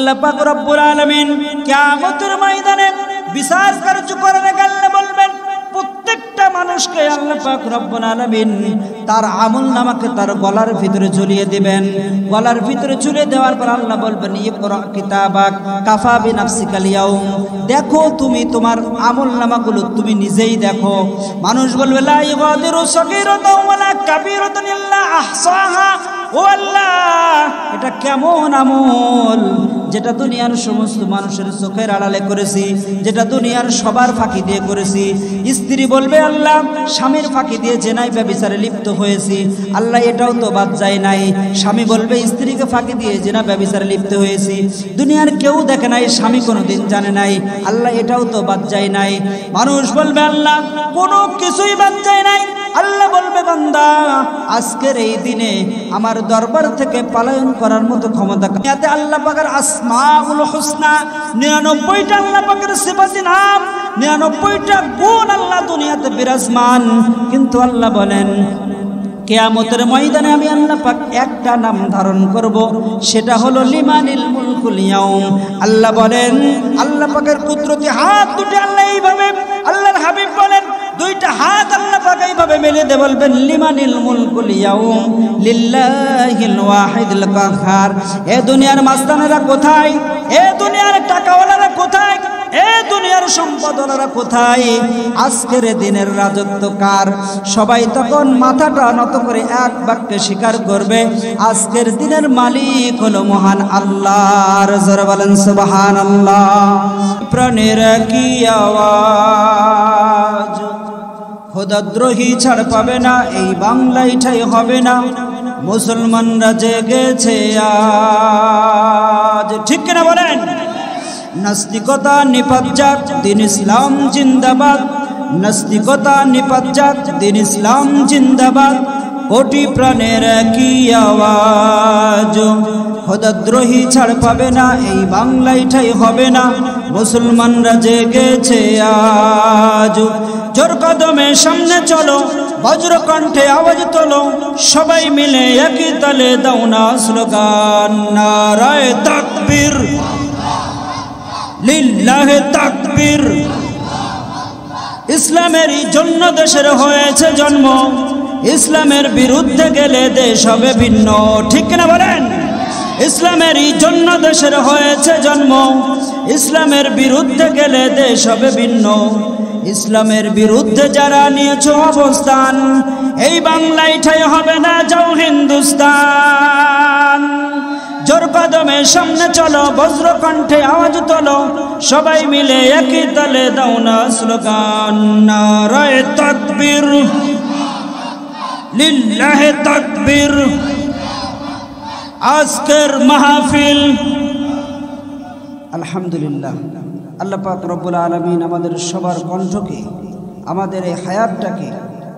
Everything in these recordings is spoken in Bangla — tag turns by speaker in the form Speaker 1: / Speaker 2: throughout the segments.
Speaker 1: আল্লাহ পাক রব্বুল আলামিন কিয়ামতের ময়দানে বিচার কার্য করার আগে আল্লাহ বলবেন প্রত্যেকটা মানুষকে আল্লাহ পাক রব্বুল আলামিন তার আমলনামাকে তার গলার ভিতরে ঝুলিয়ে দিবেন। গলার ভিতরে ঝুলিয়ে দেওয়ার পর আল্লাহ বলবেন ইকরা কিতাবাক কাফা বিনাফসিকাল ইয়াউম, দেখো তুমি তোমার আমলনামাগুলো তুমি নিজেই দেখো। মানুষ বলবে লা ইগাদিরু সগীরাতাও ওয়ালা কাবীরাতান ইল্লা আহসাহা। ও আল্লাহ, এটা কেমন আমল যেটা দুনিয়ার সমস্ত মানুষের চোখের আড়ালে করেছি, যেটা দুনিয়ার সবার ফাঁকি দিয়ে করেছি। স্ত্রী বলবে আল্লাহ স্বামীর ফাঁকি দিয়ে জেনায় ব্যভিচারে লিপ্ত হয়েছি, আল্লাহ এটাও তো বাদ যায় নাই। স্বামী বলবে স্ত্রীকে ফাঁকি দিয়ে জেনা ব্যভিচারে লিপ্ত হয়েছি, দুনিয়ার কেউ দেখে নাই, স্বামী কোনোদিন জানে নাই, আল্লাহ এটাও তো বাদ যায় নাই। মানুষ বলবে আল্লাহ কোনো কিছুই বাদ যায় নাই। আল্লাহ বলবে বান্দা আজকের এই দিনে আমার দরবার থেকে পলায়ন করার মতো ক্ষমতা এতে আল্লাহ পাকের আসমাউল হুসনা 99টা আল্লাহ পাকের সিফাতি নাম, 99টা গুণ আল্লাহ দুনিয়াতে বিরাজমান। কিন্তু আল্লাহ বলেন কিয়ামতের ময়দানে আমি আল্লাহ পাক একটা নাম ধারণ করব, সেটা হলো লিমানিল মুলকুল ইয়াউম। আল্লাহ বলেন আল্লাহ পাকের কুদরতি হাত দুটো আল্লাহ এইভাবে, আল্লাহর হাবিব বলেন দুইটা হাত আল্লাহ পাক এইভাবে মেলে দিয়ে বলবেন লিমানিল মুলকুল ইয়াউম লিল্লাহিল ওয়াহিদুল কাহ্হার। এ দুনিয়ার মাস্তানেরা কোথায়? এ দুনিয়ার টাকাওয়ালারা কোথায়? এ দুনিয়ার সম্পদওয়ালারা কোথায়? আজকের দিনের রাজত্ব কার? সবাই তখন মাথাটা নত করে এক বাক্যে স্বীকার করবে আজকের দিনের মালিক হলো মহান আল্লাহর। জোরে বলেন সুবহানাল্লাহ। প্রাণের কি আওয়াজ, খোদাদ্রোহী ছাড় পাবে না, এই বাংলায় ঠাই হবে না, মুসলমানরা জেগেছে আজ। ঠিক কিনা বলেন? নাস্তিকতা নিপাত যাক, দিন ইসলাম জিন্দাবাদ। নাস্তিকতা নিপাত যাক, দিন ইসলাম জিন্দাবাদ। কোটি প্রাণের কি আওয়াজ, খোদাদ্রোহী ছাড় পাবে না, এই বাংলায় ঠাই হবে না, মুসলমানরা জেগেছে আজ। জোর কদমে সামনে চলো, বজ্র কণ্ঠে আওয়াজ তোলো, সবাই মিলে একই তালে দাও না স্লোগান নারায়ে তাকবীর, লিল্লাহে তাকবীর। ইসলামের জন্য দেশের হয়েছে জন্ম, ইসলামের বিরুদ্ধে গেলে দেশ হবে ভিন্ন। ঠিক কিনা বলেন? ইসলামের জন্য দেশের হয়েছে জন্ম, ইসলামের বিরুদ্ধে গেলে দেশ হবে ভিন্ন। ইসলামের বিরুদ্ধে যারা নিয়েছো অবস্থান, এই বাংলায় ঠাই হবে না, যাও হিন্দুস্তান। জোর কদমে সামনে চলো, বজ্র কণ্ঠে আওয়াজ তোলো, সবাই মিলে একই তালে দাও না স্লোগান নারায়ে তাকবীর, লিল্লাহে তাকবীর। আজকের মাহফিল আলহামদুলিল্লাহ, আল্লাহ পাক রব্বুল আলামিন আমাদের সবার কণ্ঠকে, আমাদের এই হায়াতটাকে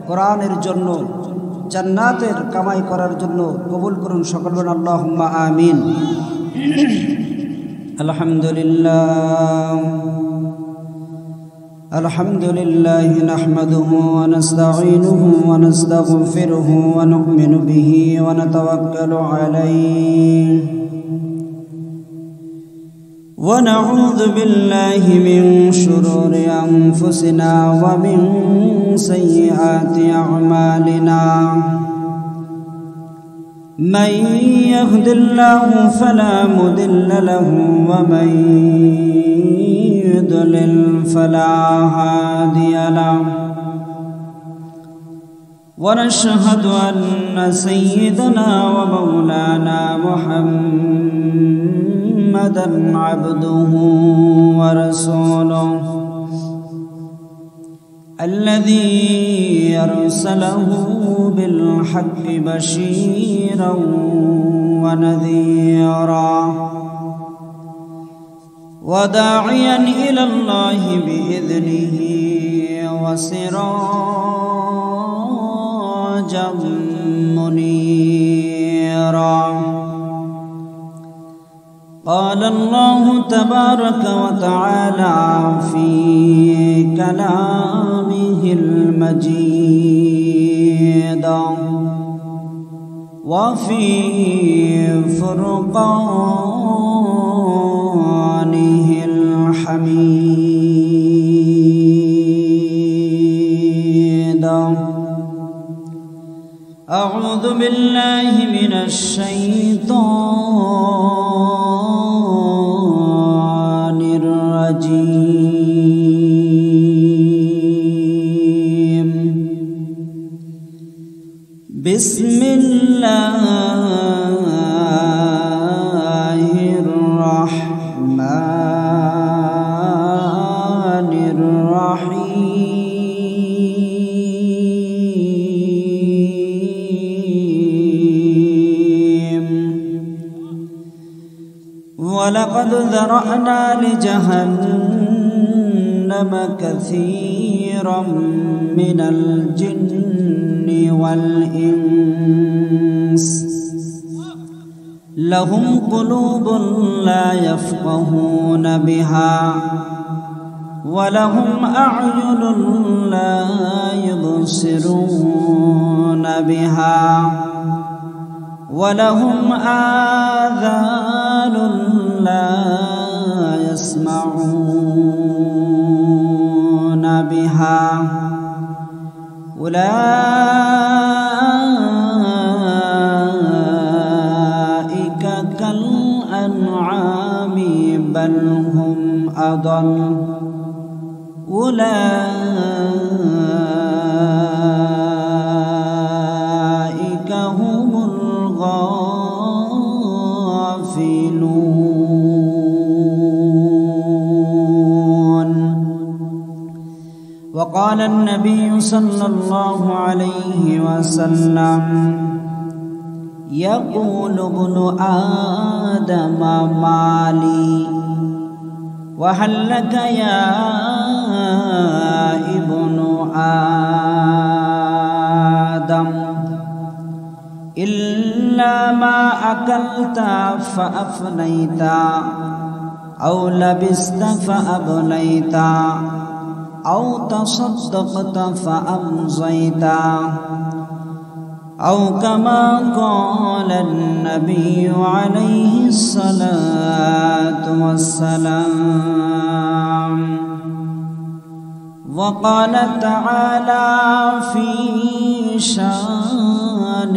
Speaker 1: কোরআনের জন্য, জান্নাতের কামাই করার জন্য কবুল করুন। সকল বলুন আল্লাহুম্মা আমিন। আলহামদুলিল্লাহ আলহামদুলিল্লাহি নাহমাদুহু ওয়া নাস্তাঈনুহু ওয়া নাস্তাগফিরুহু ওয়া নু'মিনু বিহি ওয়া নাতাওয়াক্কালু আলাইহি ওয়া নাউযু বিল্লাহি মিন শুরুরি আনফুসিনা ওয়া মিন সাইয়্যাতি আ'মালিনা। মান ইয়াহদিল্লাহু ফালা মুদিল্লা লাহু ওয়া মান يضلل فلا هادي له ونشهد أن سيدنا ومولانا محمدا عبده ورسوله الذي أرسله بالحق بشيرا ونذيرا وداعيا إلى الله بإذنه وسراجا منيرا. قال الله تبارك وتعالى في كلامه المجيد وفي فرقان حميدا أعوذ بالله من الشيطان الرجيم بسم الله الرحمن الرحيم ولقد ذرأنا لجهنم كثيرا من الجن والإنس لهم قلوب لا يفقهون بها ولهم أعين لا يبصرون بها ولهم آذان لا يسمعون بها أولئك كالأنعام بل هم أضل أولئك هم الغافلون وقال النبي صلى الله عليه وسلم يقول ابن آدم مالي وهل لك يا ابن آدم إلا ما أكلت فأفنيت أو لبست فأبليت أو تصدقت فأمضيت أو كما قال النبي عليه الصلاة والسلام وقال تعالى في شان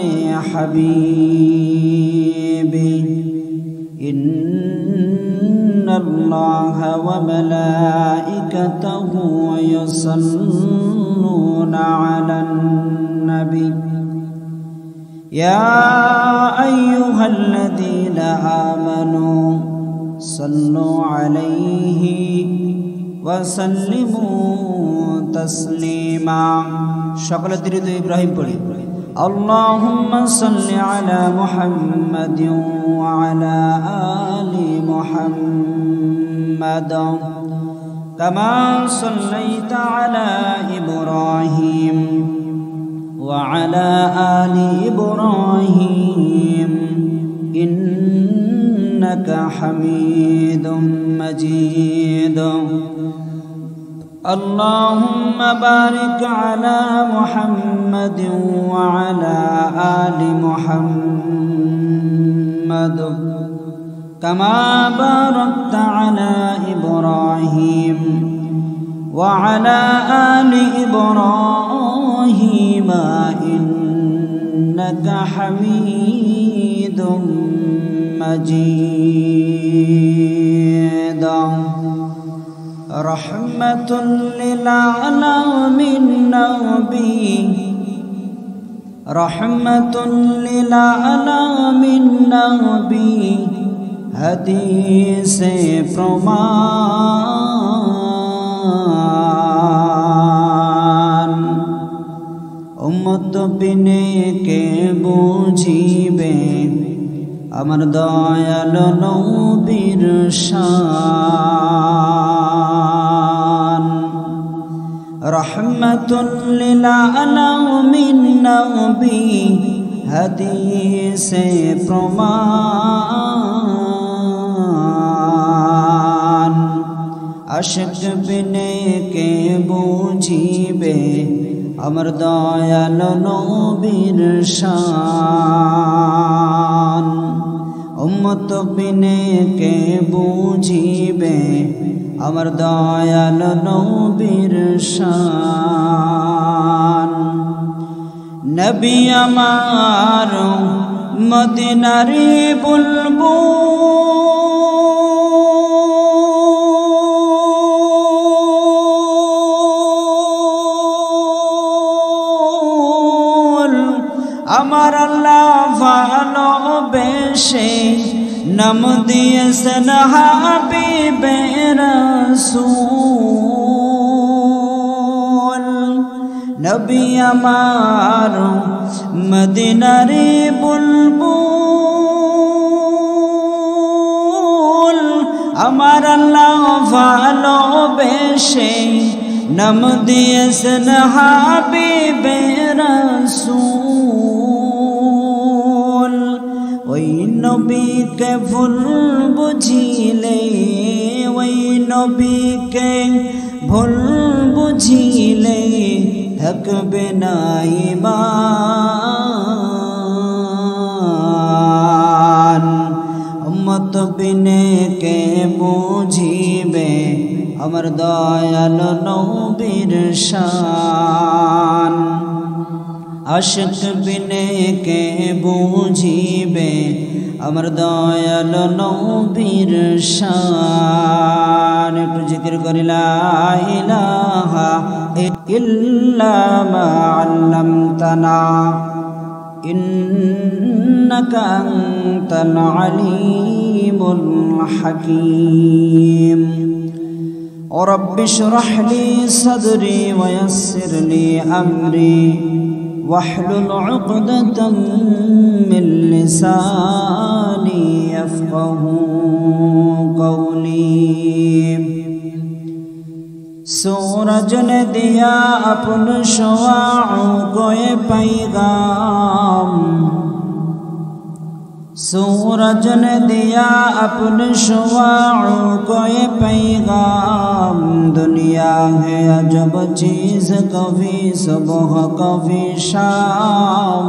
Speaker 1: حبيبي إن الله وملائكته يصلون على النبي يا أيها الذين آمنوا صلوا عليه وسلموا تسليما شكل درود إبراهيم پڑھی اللهم صل على محمد وعلى آل محمد كما صليت على إبراهيم وعلى آل إبراهيم إنك حميد مجيد اللهم بارك على محمد وعلى آل محمد كما باركت على إبراهيم وعلى آل إبراهيم إنك حميد مجيد رحمة للعالمين نبي رحمة للعالمين نبي حدیث প্রমাণ উম্মত বিনে কে বুঝিবে আমার দয়াল নবীর শান রহমাতুল লিল আলামিন নবী হাদিসে প্রমাণ আশিক বিনে কে বুঝিবে আমার দয়াল নবীর শান উম্মত বিনে কে বুঝিবে আমার দয়াল নবীর শান। নবী আমার মদিনারি বুলবুল, আমার আল্লাহ ভালোবেসে নাম দিয়েছেন হাবিবে রাসূল। নবী আমার মদিনারি বুলবুল, আমার আল্লাহ ভালোবেসে নাম দিয়েছেন হাবিবে রাসূল। ওই নবীকে ভুল বুঝিলে, ওই নবীকে ভুল বুঝিলে থাকবে না ঈমান। উম্মত বিনে কে বুঝিবে আমার দয়াল নবীর শান। আশিক বিনে কে বুঝিবে আমার দয়াল নবীর শান। একটু জিকির করি লা ইলাহা ইল্লা মা আল্লামতানা ইন্নাকা আনতাল আলিমুল হাকীম। رب اشرح لي صدري ويسر لي أمري واحلل عقدة من لساني يفقهوا قولي। सूरज ने दिया अपन शुआओं को ये पैगाम, सूरज ने दिया अपने शुआओं को ये पैगाम। दुनिया है अजब चीज़, कभी सुबह कभी शाम।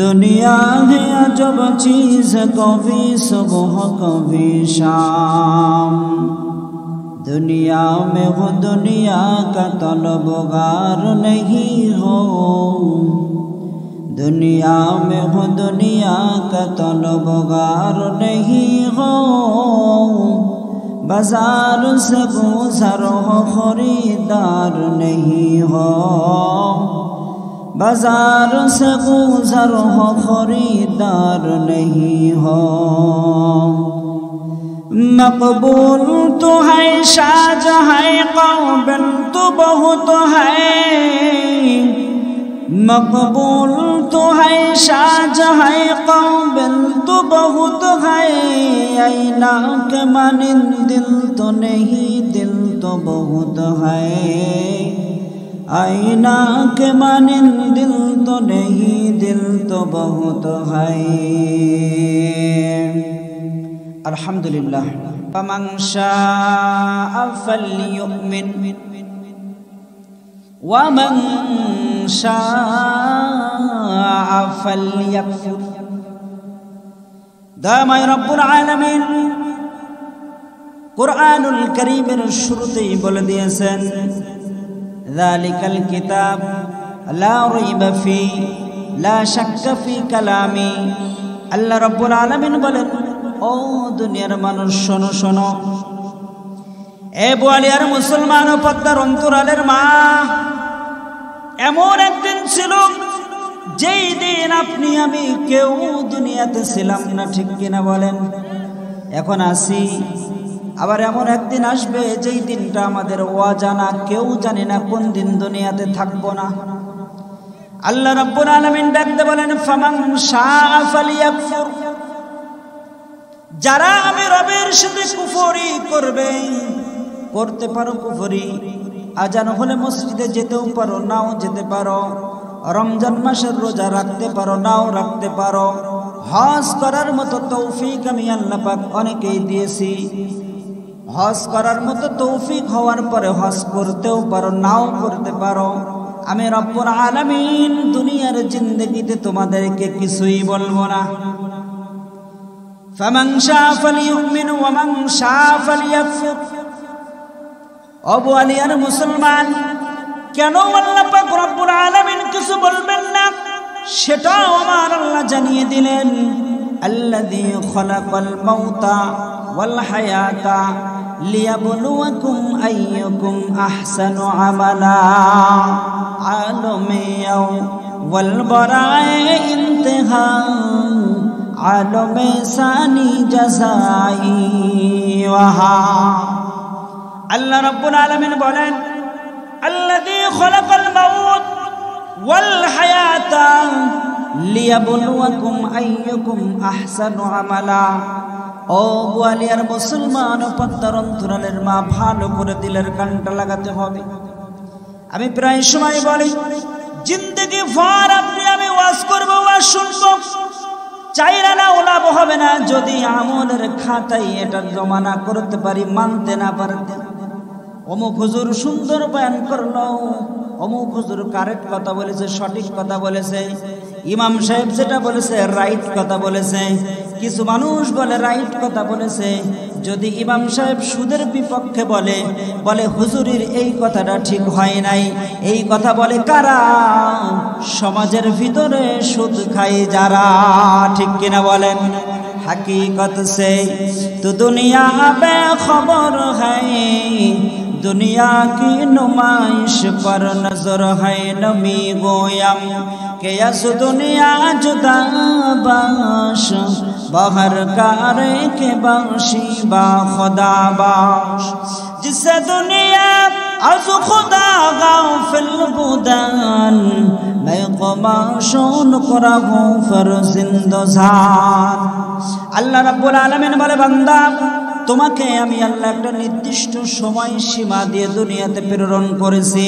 Speaker 1: दुनिया है अजब चीज़, कभी सुबह कभी शाम। दुनिया में वो दुनिया का तलबगार नहीं हो, दुनिया में हो दुनिया का तलबगार नहीं हो। बाजार से गुजर हो खरीदार नहीं हो, बाजार से गुजर हो खरीदार नहीं हो। मकबूल तो है शाहजहां क़ौम तो बहुत है, मकबूल तो है शाहजहां क़ौम तो बहुत है। आईना के मानिंद दिल तो नहीं, दिल तो बहुत है। आईना के मानिंद दिल तो नहीं, दिल तो बहुत है। अल्हम्दुलिल्लाह। फमन शाअ फल्युमिन वमन शाअ फल्यकफुर। दामाय रब्बुल आलमीन कुरआनुल करीमेर शुरूतेई बोले दिয়েছেন যালিকাল কিতাব লা রাইবা ফি লা শাক্কা ফি কালামি। আল্লাহ রব্বুল আলামিন বলেন, ও দুনিয়ার মানুষ শোনো শোনো। এ বোয়ালিয়ার মুসলমান ও পদ্মার অন্তরালের মা, এমন একদিন ছিল যেই দিন আপনি আমি কেউ দুনিয়াতে ছিলাম না, ঠিক কিনা বলেন? এখন আসি, আবার এমন একদিন আসবে যেই দিনটা আমাদের অজানা, কেউ জানে না কোন দিন দুনিয়াতে থাকবো না। আল্লাহ রাব্বুল আলামিন ডাকতে বলেন, ফামান শাআ ফালিয়াকফুর। যারা আমি রবের সাথে কুফরি করবে, করতে পারো কুফরি। আজান হলে মসজিদে যেতেও পারো, নাও যেতে পারো। রমজান মাসের রোজা রাখতে পারো, নাও রাখতে পারো। হজ করার মতো তৌফিক আমি আল্লাহ পাক অনেকেই দিয়েছি। হজ করার মতো তৌফিক হওয়ার পরে হজ করতেও পারো, নাও করতে পারো। আমি রব্বুল আলামিন দুনিয়ার জিন্দেগিতে তোমাদেরকে কিছুই বলবো না। ফামান শাআ ফালিয়ুমিন ওয়া মান শাআ ফালিয়াকফুর। আবু আলিয়ার মুসলমান, কেন আল্লাহ পাক রব্বুল আলামিন কিছু বলবেন না সেটাও আমার আল্লাহ জানিয়ে দিলেন। আল্লাযী খালাকাল মাউতা ওয়াল হায়াতা লিয়াবলুয়াকুম আইয়ুকুম আহসানু আমালা। আলমিয়াও ওয়াল বারায়ে ইনতিহা আলমে সানি জাযাই ওয়াহা। আল্লাহ রাব্বুল আলামিন বলেন, আল্লাযী খালাকাল মাউত ওয়াল হায়াতা লিয়াবলুয়াকুম আইয়ুকুম আহসানু আমালা। ও গোয়ালিয়ার মুসলমান ও পদ্মার অন্তরালের মা, ভালো করে দিলের কানটা লাগাতে হবে। আমি প্রায় সময় বলি, জিন্দেগি ভর আপনি আমি ওয়াজ করব, ওয়াজ শুনবো, চাইরা না ওলাভ হবে না যদি আমলের খাতায় এটা জমা না করতে পারি, মানতে না পারতে। অমুক হুজুর সুন্দর বয়ান করলো, অমুক হুজুর কারেক্ট কথা বলেছে, সঠিক কথা বলেছে, ইমাম সাহেব যেটা বলেছে রাইট কথা বলেছে। কিছু মানুষ বলে রাইট কথা বলেছে, যদি ইমাম সাহেব সুদের বিপক্ষে বলে, বলে হুজুরের এই কথাটা ঠিক হয় নাই। এই কথা বলে কারা? সমাজের ভিতরে সুদ খায় যারা, ঠিক কিনা বলেন? हकीकत से तो दुनिया बेखबर है, दुनिया की नुमाइश पर नजर है। नमी गोयम के यस दुनिया जुदा बाश, बाहर कारे के बाशी बा खुदा बाश। जिसे दुनिया अज खुदा गाफिल बुदान, मैं कमाशोन कराहू फर जिंदोजान। আল্লাহ রাব্বুল আলামিন বলে, বান্দা তোমাকে আমি আল্লাহ একটা নির্দিষ্ট সময় সীমা দিয়ে দুনিয়াতে প্রেরণ করেছি।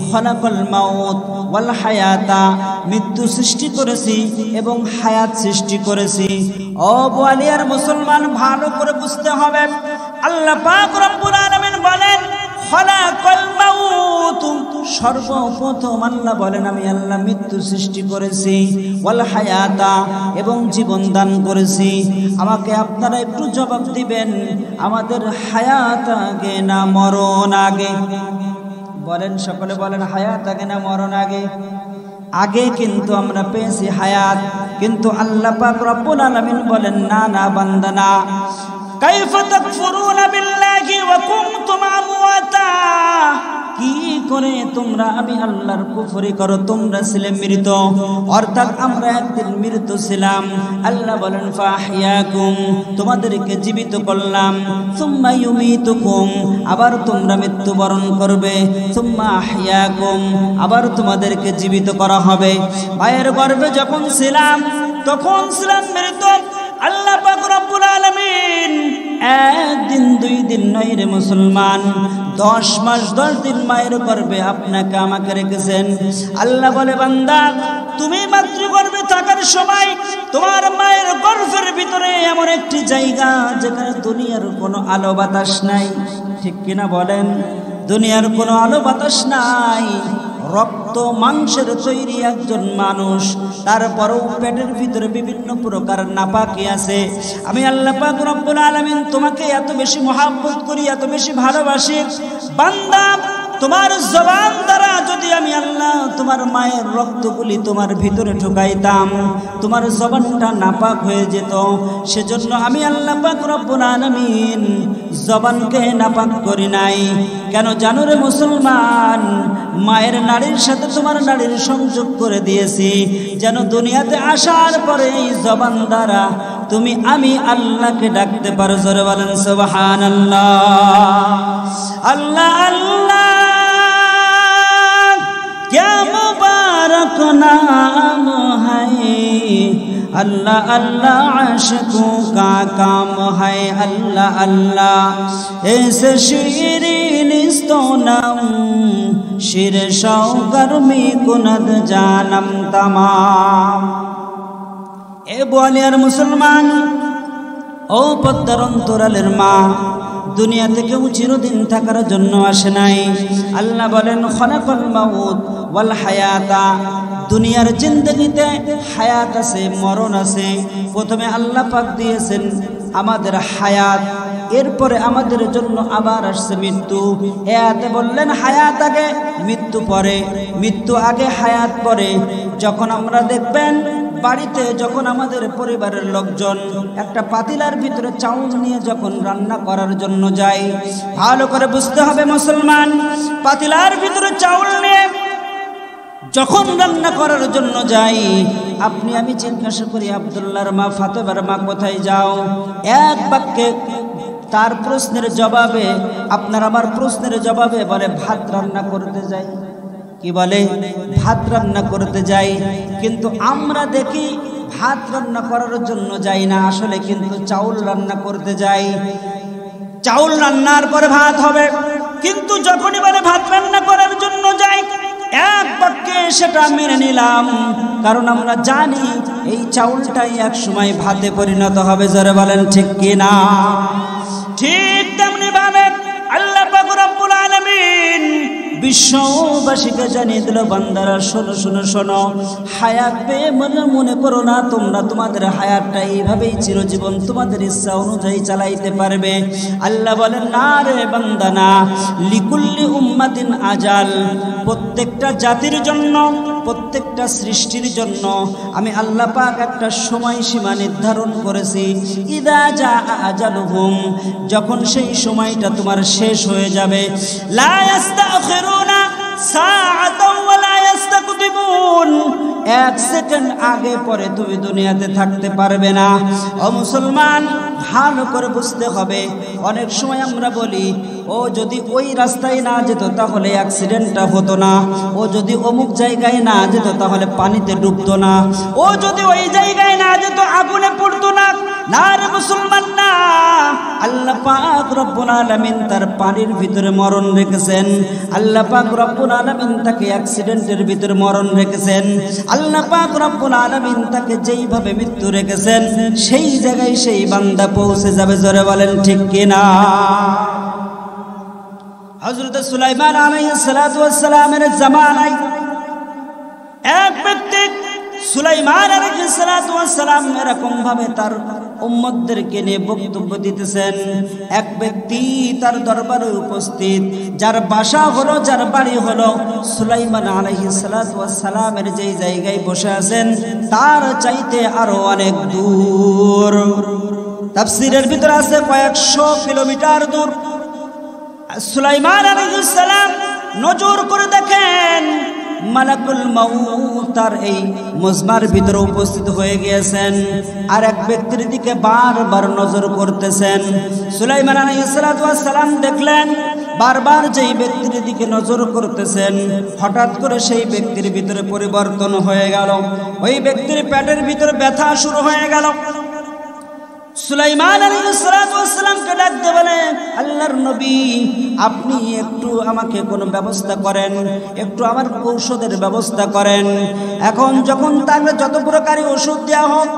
Speaker 1: খলাকাল মাউত ওয়াল হায়াতা, মৃত্যু সৃষ্টি করেছি এবং হায়াত সৃষ্টি করেছি। ও গোয়ালিয়ার মুসলমান, ভালো করে বুঝতে হবে। আল্লাহ পাক রব্বুল আলামিন বলেন খলাকাল মাউত, সর্বপ্রথম আল্লাহ বলেন আমি আল্লাহ মৃত্যু সৃষ্টি করেছি, ওয়াল হায়াতা, এবং জীবন দান করেছি। আমাকে আপনারা একটু জবাব দিবেন, আমাদের হায়াত আগে না মরণ আগে? বলেন, সকলে বলেন, হায়াত আগে না মরণ আগে? আগে কিন্তু আমরা পেয়েছি হায়াত, কিন্তু আল্লাহ পাক রব্বুল আলামিন বলেন না না বান্দা না। কাইফা তাকফুরুনা বিল্লাহি ওয়া কুনতুম আমওয়াতা, কি করে তোমরা আমি আল্লাহর কুফরি করো? তোমরা ছিলে মৃত, অর্থাৎ আমরা একদিন মৃত ছিলাম। আল্লাহ বলেন ফাহিয়াকুম, তোমাদেরকে জীবিত করলাম। সুম্মা ইউমিতুকুম, আবার তোমরা মৃত্যুবরণ করবে। সুম্মা আহিয়াকুম, আবার তোমাদেরকে জীবিত করা হবে। মায়ের গর্ভে যখন ছিলাম তখন ছিলাম মৃত। আল্লাহ পাক রব্বুল আলামিন একদিন দুই দিন নয় রে মুসলমান, 10 মাস 10 দিন মায়ের গর্ভে আপনাকে আমাকে রেখেছেন। আল্লাহ বলে, বান্দা তুমি মাতৃগর্ভে থাকার সময় তোমার মায়ের গর্ভের ভিতরে এমন একটি জায়গা যেখানে দুনিয়ার কোনো আলো বাতাস নাই, ঠিক কিনা বলেন? দুনিয়ার কোনো আলো বাতাস নাই, রক্ত মাংসের তৈরি একজন মানুষ, তারপরেও পেটের ভিতরে বিভিন্ন প্রকার নাপাকি আছে। আমি আল্লাহ পাক রব্বুল আলামিন তোমাকে এত বেশি মহব্বত করি, এত বেশি ভালোবাসি। বান্দা তোমার জবান দ্বারা যদি আমি আল্লাহ তোমার মায়ের রক্তগুলি তোমার ভিতরে ঢুকাইতাম, তোমার জবানটা নাপাক হয়ে যেত। সেজন্য আমি আল্লাহ পাক রব্বুল আলামিন জবানকে নাপাক করি নাই। কেন জানো রে মুসলমান? মায়ের নাড়ির সাথে তোমার নাড়ির সংযোগ করে দিয়েছি, যেন দুনিয়াতে আসার পরে এই জবান দ্বারা তুমি আমি আল্লাহকে ডাকতে পারো। জোরে বলেন সুবহানাল্লাহ। আল্লাহ আল্লাহ क्या मुबारक नाम है, अल्लाह अल्लाह आशिकों का काम है। अल्लाह अल्लाह ऐसे शीरीनिस्तो नाम, शिर शौकर में कुनद जानम तमाम। ए बोलियार मुसलमान, ओ पद्दार अंतरालेर मा, দুনিয়াতে কেউ চিরদিন থাকার জন্য আসে নাই। আল্লাহ বলেন খলাকাল মাউত ওয়াল হায়াতা, দুনিয়ার জিন্দগিতে হায়াত আছে, মরণ আছে। প্রথমে আল্লাহ পাক দিয়েছেন আমাদের হায়াত, এরপরে আমাদের জন্য আবার আসছে মৃত্যু। এতে বললেন হায়াত আগে মৃত্যু পরে, মৃত্যু আগে হায়াত পরে। যখন আমরা দেখবেন বাড়িতে যখন আমাদের পরিবারের লোকজন একটা পাতিলার ভিতরে চাউল নিয়ে যখন রান্না করার জন্য যায়, ভালো করে বুঝতে হবে মুসলমান, পাতিলার ভিতরে চাউল নিয়ে যখন রান্না করার জন্য যাই, আপনি আমি জিজ্ঞাসা করি আব্দুল্লাহর মা, ফাতেমার মা কোথায় যাও? এক বাক্যে তার প্রশ্নের জবাবে, আপনার আমার প্রশ্নের জবাবে বলে ভাত রান্না করতে যাই। কি বলে? ভাত রান্না করতে যাই। কিন্তু আমরা দেখি ভাত রান্না করার জন্য যাই না, আসলে কিন্তু চাউল রান্না করতে যাই। চাউল রান্নার পরে ভাত হবে, কিন্তু যখনই বলে ভাত রান্না করার জন্য যাই, এক বাক্যে সেটা মেনে নিলাম, কারণ আমরা জানি এই চাউলটাই এক সময় ভাতে পরিণত হবে। জোরে বলেন ঠিক কিনা? ঠিক তেমনি ভাবে আল্লাহ পাক রব্বুল আলামিন বিশ্ববাসীকে জানিয়ে দিল, বান্দারা শোনো শোনো শোনো, হায়াত পেয়ে মনে করো না তোমরা তোমাদের হায়াতটা এইভাবেই চিরজীবন তোমাদের ইচ্ছা অনুযায়ী চালাইতে পারবে। আল্লাহ বলেন না রে বান্দা না, লিকুল্লি উম্মাতিন আজাল, প্রত্যেকটা জাতির জন্য, প্রত্যেকটা সৃষ্টির জন্য আমি আল্লাহ পাক একটা সময়সীমা নির্ধারণ করেছি। ইদা জা আজালুহুম, যখন সেই সময়টা তোমার শেষ হয়ে যাবে, লা ইস্তাখিরুনা সাআতাও ওয়া লা ইস্তাকদিমুন, এক সেকেন্ড আগে পরে তুমি দুনিয়াতে থাকতে পারবে না। ও মুসলমান, ভালো করে বুঝতে হবে। অনেক সময় আমরা বলি ও যদি ওই রাস্তায় না যেত তাহলে অ্যাক্সিডেন্টটা হতো না, ও যদি অমুক জায়গায় না যেত তাহলে পানিতে ডুবতো না, ও যদি ওই জায়গায় না যেত আগুনে পড়তো না। না রে মুসলমান না, আল্লাহ পাক রব্বুল আলামিন তার পানির ভিতরে মরণ রেখেছেন, আল্লাহ পাক রব্বুল আলামিন তাকে অ্যাক্সিডেন্টের ভিতরে মরণ রেখেছেন, আল্লাহ পাক রব্বুল আলামিন তাকে যেইভাবে মৃত্যু রেখেছেন সেই জায়গায় সেই বান্দা পৌঁছে যাবে। জোরে বলেন ঠিক কিনা? হযরত সুলাইমান আলাইহিস সালাতু ওয়াস সালামের জামানায় এক ব্যক্তি, সুলাইমান আলাইহিস সালাতু ওয়াস সালাম এরকম ভাবে তার উম্মতদেরকে নিয়ে বক্তব্য দিতেছেন। এক ব্যক্তি তার দরবারে উপস্থিত, যার বাসা হলো, যার বাড়ি হলো সুলাইমান আলাইহিস সালাতু ওয়াস সালামের যেই জায়গায় বসে আছেন তার চাইতে আরো অনেক দূর। তাফসীরের ভিতরে আছে কয়েকশো কিলোমিটার দূর। সুলাইমান আলাইহিস সালাম নজর করে দেখেন মালাকুল মাউত তার এই মজমার ভিতরে উপস্থিত হয়ে গিয়েছেন, আর এক ব্যক্তির দিকে বারবার নজর করতেছেন। সুলাইমান আলাইহিস সালাম দেখলেন বারবার যেই ব্যক্তির দিকে নজর করতেছেন, হঠাৎ করে সেই ব্যক্তির ভিতরে পরিবর্তন হয়ে গেল, ওই ব্যক্তির পেটের ভিতরে ব্যথা শুরু হয়ে গেল। সুলাইমান আলাইহিস সালামকে ডাকতে বলে, আল্লাহর নবী আপনি একটু আমাকে কোনো ব্যবস্থা করেন, একটু আমার ঔষধের ব্যবস্থা করেন। এখন যখন তাকে যত প্রকারই ওষুধ দেওয়া হোক,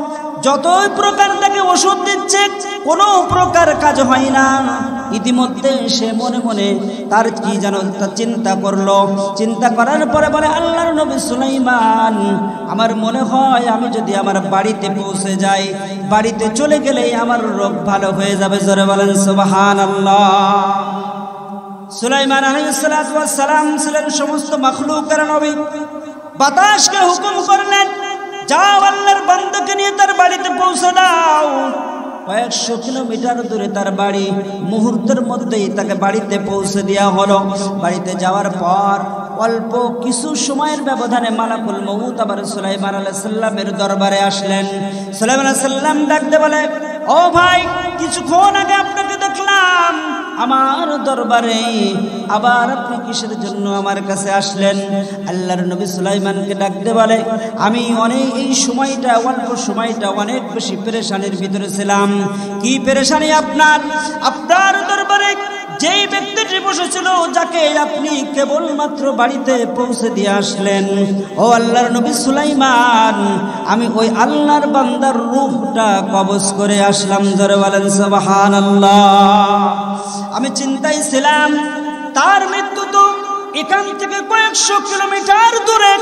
Speaker 1: যতই প্রকার তাকে ওষুধ দিচ্ছে, কোনো প্রকার কাজ হয় না। ইতিমধ্যে সে মনে মনে তার কি যেন চিন্তা করলো, চিন্তা করার পরে বলে, আল্লাহর নবী সুলাইমান আমার মনে হয় আমি যদি আমার বাড়িতে পৌঁছে যাই, বাড়িতে চলে গেলেই আমার রোগ ভালো হয়ে যাবে। জোরে বলেন সুবহানাল্লাহ। সুলাইমান আলাইহিস সালাম ছিলেন সমস্ত মাখলুকের নবী। বাতাসকে হুকুম করলেন, যাও আল্লাহর বান্দাকে নিয়ে তার বাড়িতে পৌঁছে দাও। কয়েকশো কিলোমিটার দূরে তার বাড়ি, মুহূর্তের মধ্যেই তাকে বাড়িতে পৌঁছে দেওয়া হলো। বাড়িতে যাওয়ার পর অল্প কিছু সময়ের ব্যবধানে মালাকুল মউত আবার সুলাইমান আলাইহিস সালামের দরবারে আসলেন। সুলাইমান আলাইহিস সালাম ডাকতে বলে, ও ভাই, কিছুক্ষণ আগে আপনাকে দেখলাম আমার দরবারে, আবার আপনি কিসের জন্য আমার কাছে আসলেন? আল্লাহর নবী সুলাইমানকে ডাকতে বলে, আমি অনেক এই সময়টা, অল্প সময়টা অনেক বেশি পেরেশানির ভিতরে ছিলাম। কি পেরেশানি আপনার? আপনার দরবারে যেই ব্যক্তিটি বসেছিল, যাকে আপনি কেবলমাত্র বাড়িতে পৌঁছে দিয়ে আসলেন, ও আল্লাহর নবী সুলাইমান, আমি ওই আল্লাহর বান্দার রূহটা কবজ করে আসলাম। জোরে বলেন সুবহানাল্লাহ। আমি চিন্তায় ছিলাম তার মৃত্যু তো এখান থেকে কয়েকশো কিলোমিটার দূরে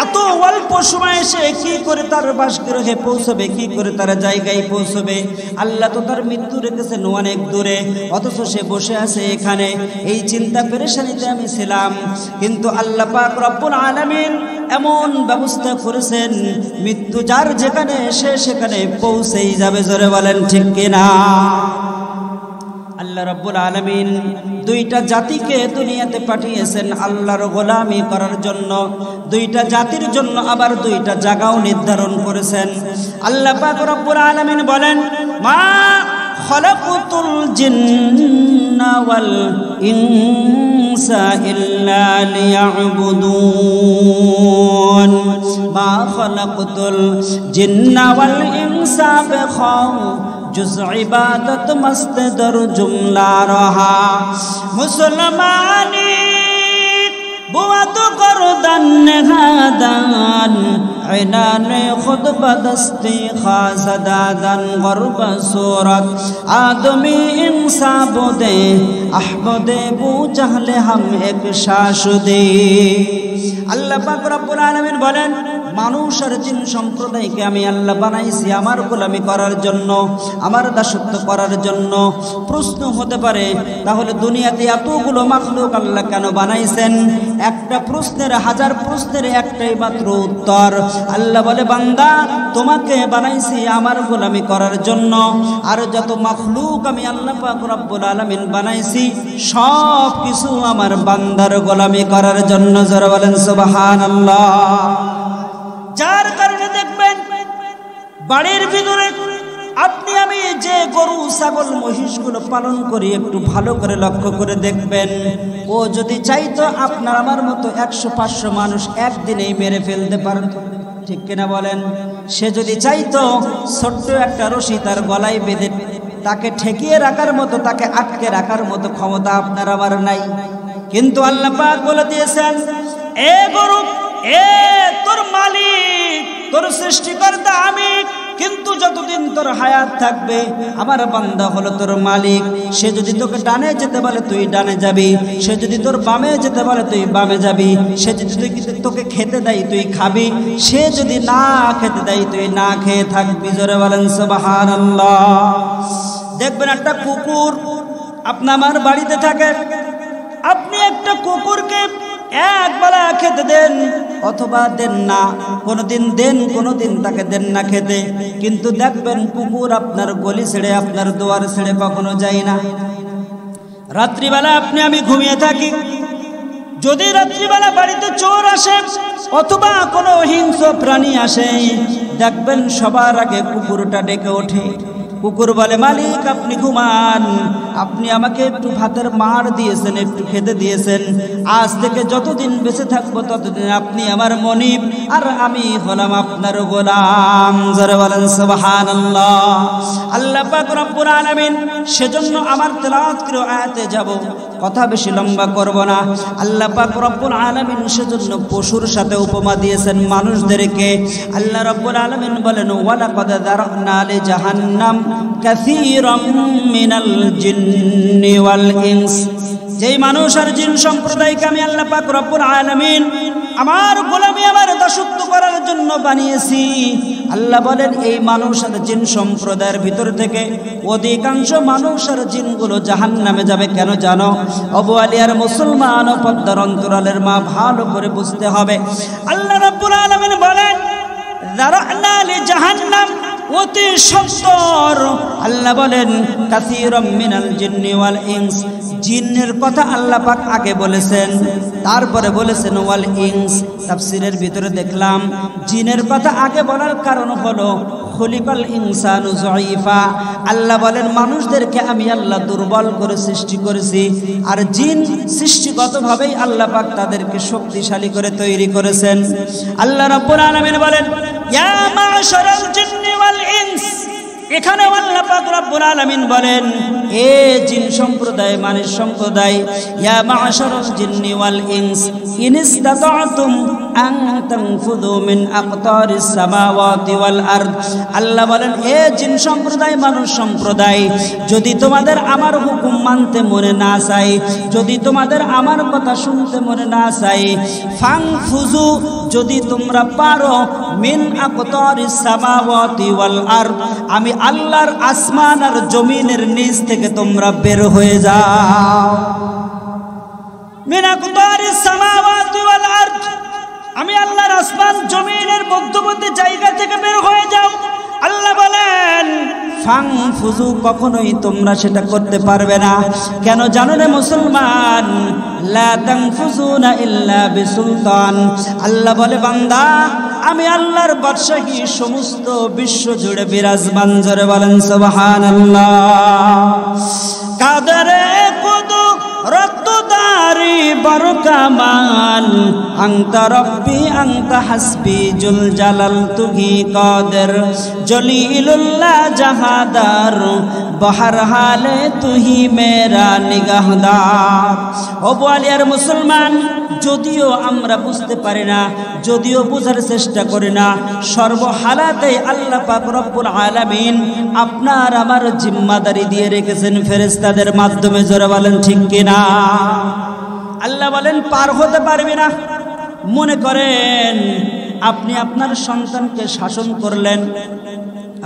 Speaker 1: এত অল্প সময়ে সে কি করে তার বাসগৃহে পৌঁছবে, কি করে তার জায়গায় পৌঁছবে? আল্লাহ তো তার মৃত্যু রেখেছেন অনেক দূরে, অথচ সে বসে আছে এখানে। এই চিন্তা পেরেশানিতে আমি ছিলাম, কিন্তু আল্লাহ পাক রব্বুল আলামিন এমন ব্যবস্থা করেছেন, মৃত্যু যার যেখানে সে সেখানে পৌঁছেই যাবে। জোরে বলেন ঠিক কিনা? আল্লাহ রাব্বুল আলামিন দুইটা জাতিকে দুনিয়াতে পাঠিয়েছেন আল্লাহর গোলামি করার জন্য, দুইটা জাতির জন্য আবার দুইটা জায়গাও নির্ধারণ করেছেন। আল্লাহ পাক রব্বুল আলামিন বলেন, মা খালাকুতুল জিন্না ওয়াল ইনসা ইল্লা লিয়াবুদুন, মা খালাকুতুল জিন্না ওয়াল ইনসা বিখাও जुज़ इबादत मस्त दर जुमला रहा, मुसलमानी बुआ तो गर्दन नहादान, ऐनाने खुद बदस्ती खाज़दादन, गर्ब सूरत आदमी इंसान बोदे अहमदे बू जहले हम एक शाशुदे। আল্লাহ পাক রব্বুল আলামিন বলেন, মানুষ আর জিন সম্প্রদায়কে আমি আল্লাহ বানাইছি আমার গোলামি করার জন্য, আমার দাসত্ব করার জন্য। প্রশ্ন হতে পারে, তাহলে দুনিয়াতে এতগুলো মাখলুক আল্লাহ কেন বানাইছেন? একটা প্রশ্নের হাজার প্রশ্নের একটাই মাত্র উত্তর। আল্লাহ বলে, বান্দা তোমাকে বানাইছি আমার গোলামি করার জন্য, আর যত মাখলুক আমি আল্লাহ পাক রব্বুল আলামিন বানাইছি সব কিছু আমার বান্দার গোলামি করার জন্য। যারা বলেন সুবহানাল্লাহ। যার কারণে দেখবেন বাড়ির ভিতরে আপনি আমি যে গরু ছাগল মহিষগুলো পালন করি, একটু ভালো করে লক্ষ্য করে দেখবেন, ও যদি চাইতো আপনার আমার মতো 100-500 মানুষ একদিনেই মেরে ফেলতে পারত, ঠিক কিনা বলেন? সে যদি চাইতো ছোট্ট একটা রশি তার গলায় বেঁধে তাকে ঠেকিয়ে রাখার মতো, তাকে আটকে রাখার মতো ক্ষমতা আপনার আমার নাই। কিন্তু আল্লাহ পাক বলে দিয়েছেন, এ গরু, এ তোর মালিক, তোর সৃষ্টিকর্তা আমি, কিন্তু যতদিন তোর হায়াত থাকবে আমার বান্দা হলো তোর মালিক। সে যদি তোকে ডানে যেতে বলে তুই ডানে যাবি, সে যদি তোর বামে যেতে বলে তুই বামে যাবি, সে যদি তোকে খেতে দেয় তুই খাবি, সে যদি না খেতে দেয় তুই না খেয়ে থাকবি। জোরে বলেন সুবহানাল্লাহ। দেখবেন একটা কুকুর আপনি আমার বাড়িতে থাকে, আপনি একটা কুকুরকে একবেলা খেতে দেন অথবা দেন না, কোনোদিন দেন কোনোদিন তাকে দেন না খেতে, কিন্তু দেখবেন কুকুর আপনার গলি ছেড়ে আপনার দুয়ার ছেড়ে কখনো যায় না। রাত্রিবেলা আপনি আমি ঘুমিয়ে থাকি, যদি রাত্রিবেলা বাড়িতে চোর আসে অথবা কোনো হিংস্র প্রাণী আসে, দেখবেন সবার আগে কুকুরটা ডেকে ওঠে। কুকুর বলে, মালিক আপনি ঘুমান, আপনি আমাকে একটু ভাতের মার দিয়েছেন, একটু খেতে দিয়েছেন, আজ থেকে যতদিন বেঁচে থাকবো ততদিন আপনি আমার মনিব আর আমি হলাম আপনার গোলাম। যারা বলেন সুবহানাল্লাহ। আল্লাহ পাক রব্বুল আলামিন সেজন্য আমার তেলাওয়াত করে আয়াতে যাব, কথা বেশি লম্বা করব না। আল্লাহ পাক রব্বুল আলামিন সেজন্য পশুর সাথে উপমা দিয়েছেন মানুষদেরকে। আল্লাহ রব্বুল আলামিন বলেন, ওয়ালাকাদ যারানা লি জাহান্নাম কাসীরাম মিনাল জিন্নি ওয়াল ইনস। যেই মানুষ আর জিন সম্প্রদায়কে আমি আল্লাহ পাক রব্বুল আলামিন আমার গোলামি আমার দাসত্ব করার জন্য বানিয়েছি, আল্লাহ বলেন এই মানুষ আর জিন সম্প্রদায়ের ভিতর থেকে অধিকাংশ মানুষ আর জিনগুলো জাহান্নামে যাবে। কেন জানো? আবু আলিয়ার মুসলমান ও পদ্মার অন্তরালের মা, ভালো করে বুঝতে হবে। আল্লাহ রাব্বুল আলামিন বলেন, যারানা লি জাহান্নাম, অতি সত্তর। আল্লাহ বলেন কাসীরাম মিনাল জিন্নি ওয়াল ইনস, জিনের কথা আল্লাহ পাক আগে বলেছেন, তারপরে বলেছেন ওয়াল ইনস। তাফসীরের ভিতরে দেখলাম জিনের কথা আগে বলার কারণ হলো খুলিকাল ইনসানু যায়ীফা। আল্লাহ বলেন মানুষদেরকে আমি আল্লাহ দুর্বল করে সৃষ্টি করেছি, আর জিন সৃষ্টিগতভাবেই আল্লাহ পাক তাদেরকে শক্তিশালী করে তৈরি করেছেন। আল্লাহ রাব্বুল আলামিন বলেন, ইয়া মা'শারাল জিন্নি ওয়াল ইনস। এখানে আল্লাহ পাক রব্বুল আলামিন বলেন, এ জিন সম্প্রদায় মানুষ সম্প্রদায়, ইয়া মা'শারাল জিন্নি ওয়াল ইনস ইন ইসতাতা'তুম আন তানফুযু মিন আকতারিস সামাওয়াতি ওয়াল আরদ। আল্লাহ বলেন, এ জিন সম্প্রদায়, মানুষ সম্প্রদায়, যদি তোমাদের আমার হুকুম মানতে মনে না চাই, যদি তোমাদের আমার কথা শুনতে মনে না চাই, ফানফুযু, যদি তোমরা পারো, মিন আকতারিস সামাওয়াতি ওয়াল আরদ, আমি আল্লাহর আসমান আর জমিনের নিচ থেকে তোমরা বের হয়ে যাও। মিন আকতারিস সামাওয়াতি ওয়াল আরদ, আমি আল্লাহর আসমান জমিনের মধ্যবর্তী জায়গা থেকে বের হয়ে যাও। আল্লাহ বলেন, ফানফুযু, কখনোই তোমরা সেটা করতে পারবে না। কেন জানো রে মুসলমান? লা তানফুযুনা ইল্লা বিসুলতান। আল্লাহ বলে, বান্দা, আমি আল্লাহর বাদশাহী সমস্ত বিশ্ব জুড়ে বিরাজমান। জোরে বলেন সুবহানাল্লাহ। কাদরে কুদু রত্তদারি বরকামাল, আনতা রব্বি আনতা হাসবি, জুল জালাল তুহি কাদের, জলিলুল্লাহ জাহাদার, বহর হালে তুহি মেরা নিগাহদার। ও বলিয়ার মুসলমান, যদিও আমরা বুঝতে পারি না, যদিও বোঝার চেষ্টা করি না, সর্বহালাতে আল্লাহ পাক রব্বুল আলামিন আপনার আমার জিম্মাদারি দিয়ে রেখেছেন ফেরেশতাদের মাধ্যমে। জোরে বলেন ঠিক কিনা? আল্লাহ বলেন, পার হতে পারবি না। মনে করেন আপনি আপনার সন্তানকে শাসন করলেন,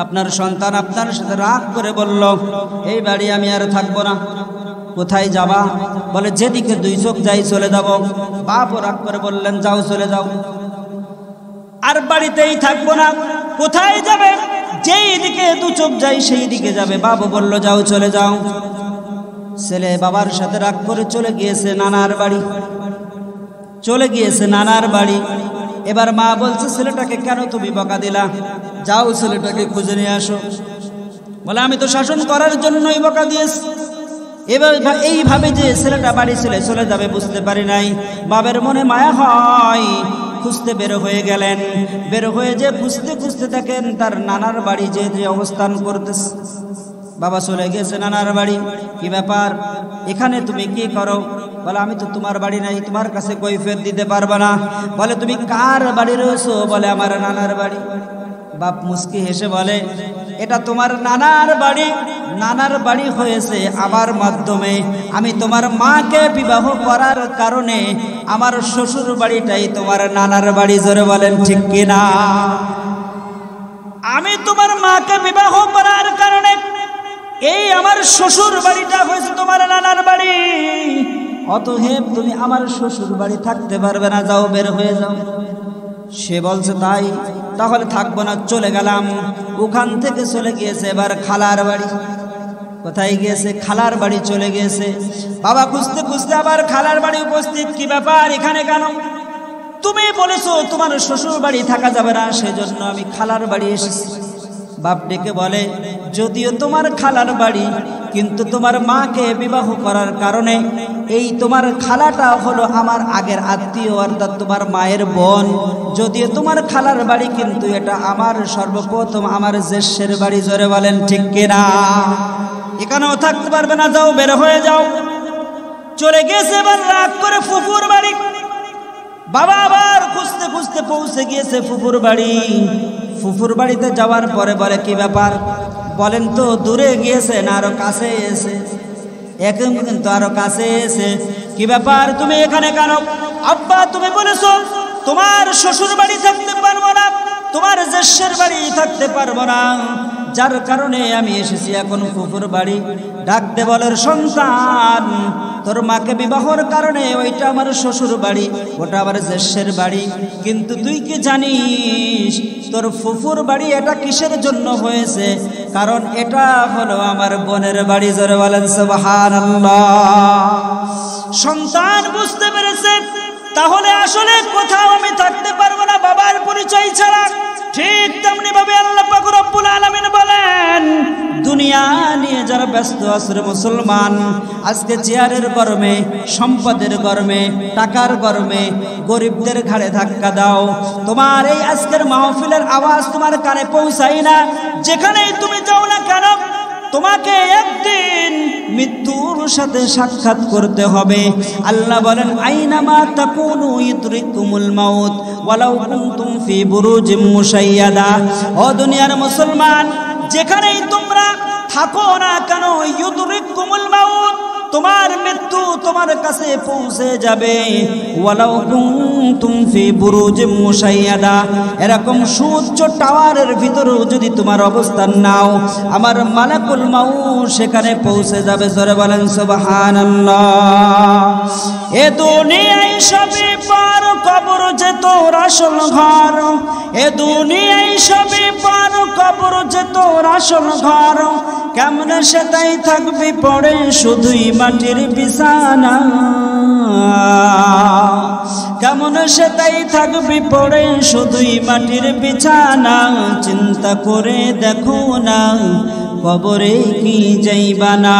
Speaker 1: আপনার সন্তান আপনার সাথে রাগ করে বলল, এই বাড়ি আমি আর থাকবো না। কোথায় যাবা? বলে, যেদিকে দুই চোখ যাই চলে যাব। বাপ রাগ করে বললেন, যাও, চলে যাও, আর বাড়িতেই থাকবো না। কোথায় যাবে? যেই দিকে দু চোখ যাই সেই দিকে যাবে। বাবা বলল, যাও, চলে যাও। ছেলে বাবার সাথে রাগ করে চলে গিয়েছে নানার বাড়ি, চলে গিয়েছে নানার বাড়ি। এবার মা বলছে, ছেলেটাকে কেন তুমি বকা দিলা? যাও, ছেলেটাকে খুঁজে নিয়ে আসো। বলে, আমি তো শাসন করার জন্যই বকা দিয়েছি। এবার এইভাবে যে ছেলেটা বাড়ি চলে যাবে বুঝতে পারি নাই। বাবার মনে মায়া হয়, খুঁজতে বের হয়ে গেলেন। বের হয়ে যে খুঁজতে খুঁজতে দেখেন তার নানার বাড়ি যে অবস্থান করতেছে। বাবা চলে গেছে নানার বাড়ি। কি ব্যাপার, এখানে তুমি কি করো? বলে, আমি তো তোমার বাড়ি নাই, তোমার কাছে কৈফিয়ত দিতে পারবো না। বলে, তুমি কার বাড়ি রয়েছো? বলে, আমার নানার বাড়ি। বাপ মুস্কি হেসে বলে, এটা তোমার নানার বাড়ি। নানার বাড়ি হয়েছে আমার মাধ্যমে। আমি তোমার মাকে বিবাহ করার কারণে আমার শ্বশুর বাড়িটাই তোমার নানার বাড়ি। জোরে বলেন ঠিক কিনা? আমি তোমার মাকে বিবাহ করার কারণে এই আমার শ্বশুর বাড়িটা হয়েছে তোমার নানার বাড়ি। অতএব তুমি আমার শ্বশুর বাড়ি থাকতে পারবে না, যাও, বের হয়ে যাও। সে বলছে, তাই? তাহলে থাকবো না, চলে গেলাম। ওখান থেকে চলে গিয়েছে এবার খালার বাড়ি। কোথায় গিয়েছে? খালার বাড়ি চলে গিয়েছে। বাবা খুঁজতে খুঁজতে আবার খালার বাড়ি উপস্থিত। কি ব্যাপার, এখানে কেন? তুমি বলেছো তোমার শ্বশুর বাড়ি থাকা যাবে না, সেজন্য আমি খালার বাড়ি এসেছি। বাপ ডেকে বলে, যদিও তোমার খালার বাড়ি, কিন্তু তোমার মাকে বিবাহ করার কারণে এই তোমার খালাটা হলো আমার আগের আত্মীয়, অর্থাৎ তোমার মায়ের বোন। যদিও তোমার খালার বাড়ি, কিন্তু এটা আমার সর্বপ্রথম আমার জ্যেষ্ঠের বাড়ি। জোরে বলেন ঠিক কিনা? এখানেও থাকতে পারবে না, যাও, বের হয়ে যাও। চলে গেছে এবার রাগ করে ফুফুর বাড়ি। বাবা আবার খুঁজতে খুঁজতে পৌঁছে গিয়েছে ফুফুর বাড়ি। ফুফুর বাড়িতে যাওয়ার পরে বলে, কি ব্যাপার? বলেন তো, দূরে গিয়েছে না আরো কাছে এসে? এখন কিন্তু আরো কাছে এসে। কি ব্যাপার, তুমি এখানে কেন? আব্বা, তুমি বলেছো তোমার শ্বশুর বাড়ি থাকতে পারবো না, তোমার জ্যেষ্ঠের বাড়ি থাকতে পারবো না, যার কারণে আমি এসেছি এখন ফুফুর বাড়ি। ডাকতে বলের, সন্তান, তোর মাকে বিবাহর কারণে ওইটা আমার শ্বশুর বাড়ি, ওটা আমার জ্যেষ্ঠের বাড়ি, কিন্তু তুই কি জানিস তোর ফুফুর বাড়ি এটা কিসের জন্য হয়েছে? কারণ এটা হলো আমার বোনের বাড়ি। জোরে বলেন সুবহানাল্লাহ। সন্তান বুঝতে পেরেছে, তাহলে আসলে কোথাও আমি থাকতে পারবো না বাবার পরিচয় ছাড়া। ঠিক তেমনি ভাবে আল্লাহ পাক রব্বুল আলামিন বলেন, দুনিয়া নিয়ে যারা ব্যস্ত আছে মুসলমান, আজকে চেয়ারের গরমে, সম্পদের গরমে, টাকার গরমে গরিবদের ঘাড়ে ধাক্কা দাও। তোমার এই আজকের মাহফিলের আওয়াজ তোমার কানে পৌঁছায় না। যেখানেই তুমি যাও না কেন, তোমাকে একদিন মৃত্যুর সাথে সাক্ষাৎ করতে হবে। আল্লাহ বলেন, আইনামা তাকুনু ইদরিকুমুল মাউত ওয়ালাউ কুনতুম ফি বুরুজিম মুশাইয়াদা। ও দুনিয়ার মুসলমান, যেখানেই তোমরা থাকো না কেন, ইউদরিকুমুল মাউত, তোমার মৃত্যু তোমার কাছে পৌঁছে যাবে। ওয়ালাউ কুনতুম ফি বুরুজিম মুশাইয়াদা, এরকম সুউচ্চ টাওয়ারের ভিতরেও যদি তোমার অবস্থান নাও, আমার মালাকুল মাউত সেখানে পৌঁছে যাবে। জোরে বলেন সুবহানাল্লাহ। এ দুনিয়ায় সবে পার, কবর যে তোর আসল ঘর। এ দুনিয়ায় সবে পার, কবর যে তোর আসল ঘর। কেমনে সেটাই থাকবি পড়ে শুধুই মাটির বিছানা। কেমন সেটাই থাকবি পড়ে শুধুই মাটির বিছানা। চিন্তা করে দেখো না কবরে কি যাইবা না।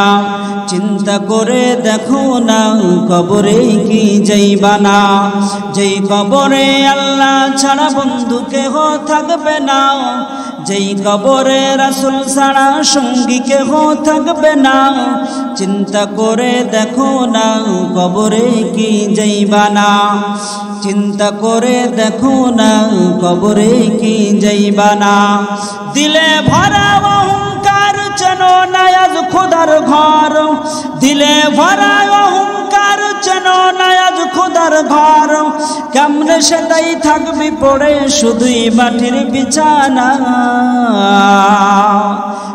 Speaker 1: চিন্তা করে দেখো না কবরে কি যাইবা না। যেই কবরে আল্লাহ ছাড়া বন্ধু কেহ থাকবে না। যেই কবরে রাসূল ছাড়া সঙ্গী কেহ থাকবে না। চিন্তা করে দেখো না কবরে কি যাইবা না। চিন্তা করে দেখো না কবরে কি যাইবা না। দিলে ভরা অহংকার যেন নায়াজ খোদার ঘর। দিলে ভরা অহংকার যেন নায়াজ খোদার ঘর। কেমনে সেটাই থাকবি পড়ে শুধুই মাটির বিছানা।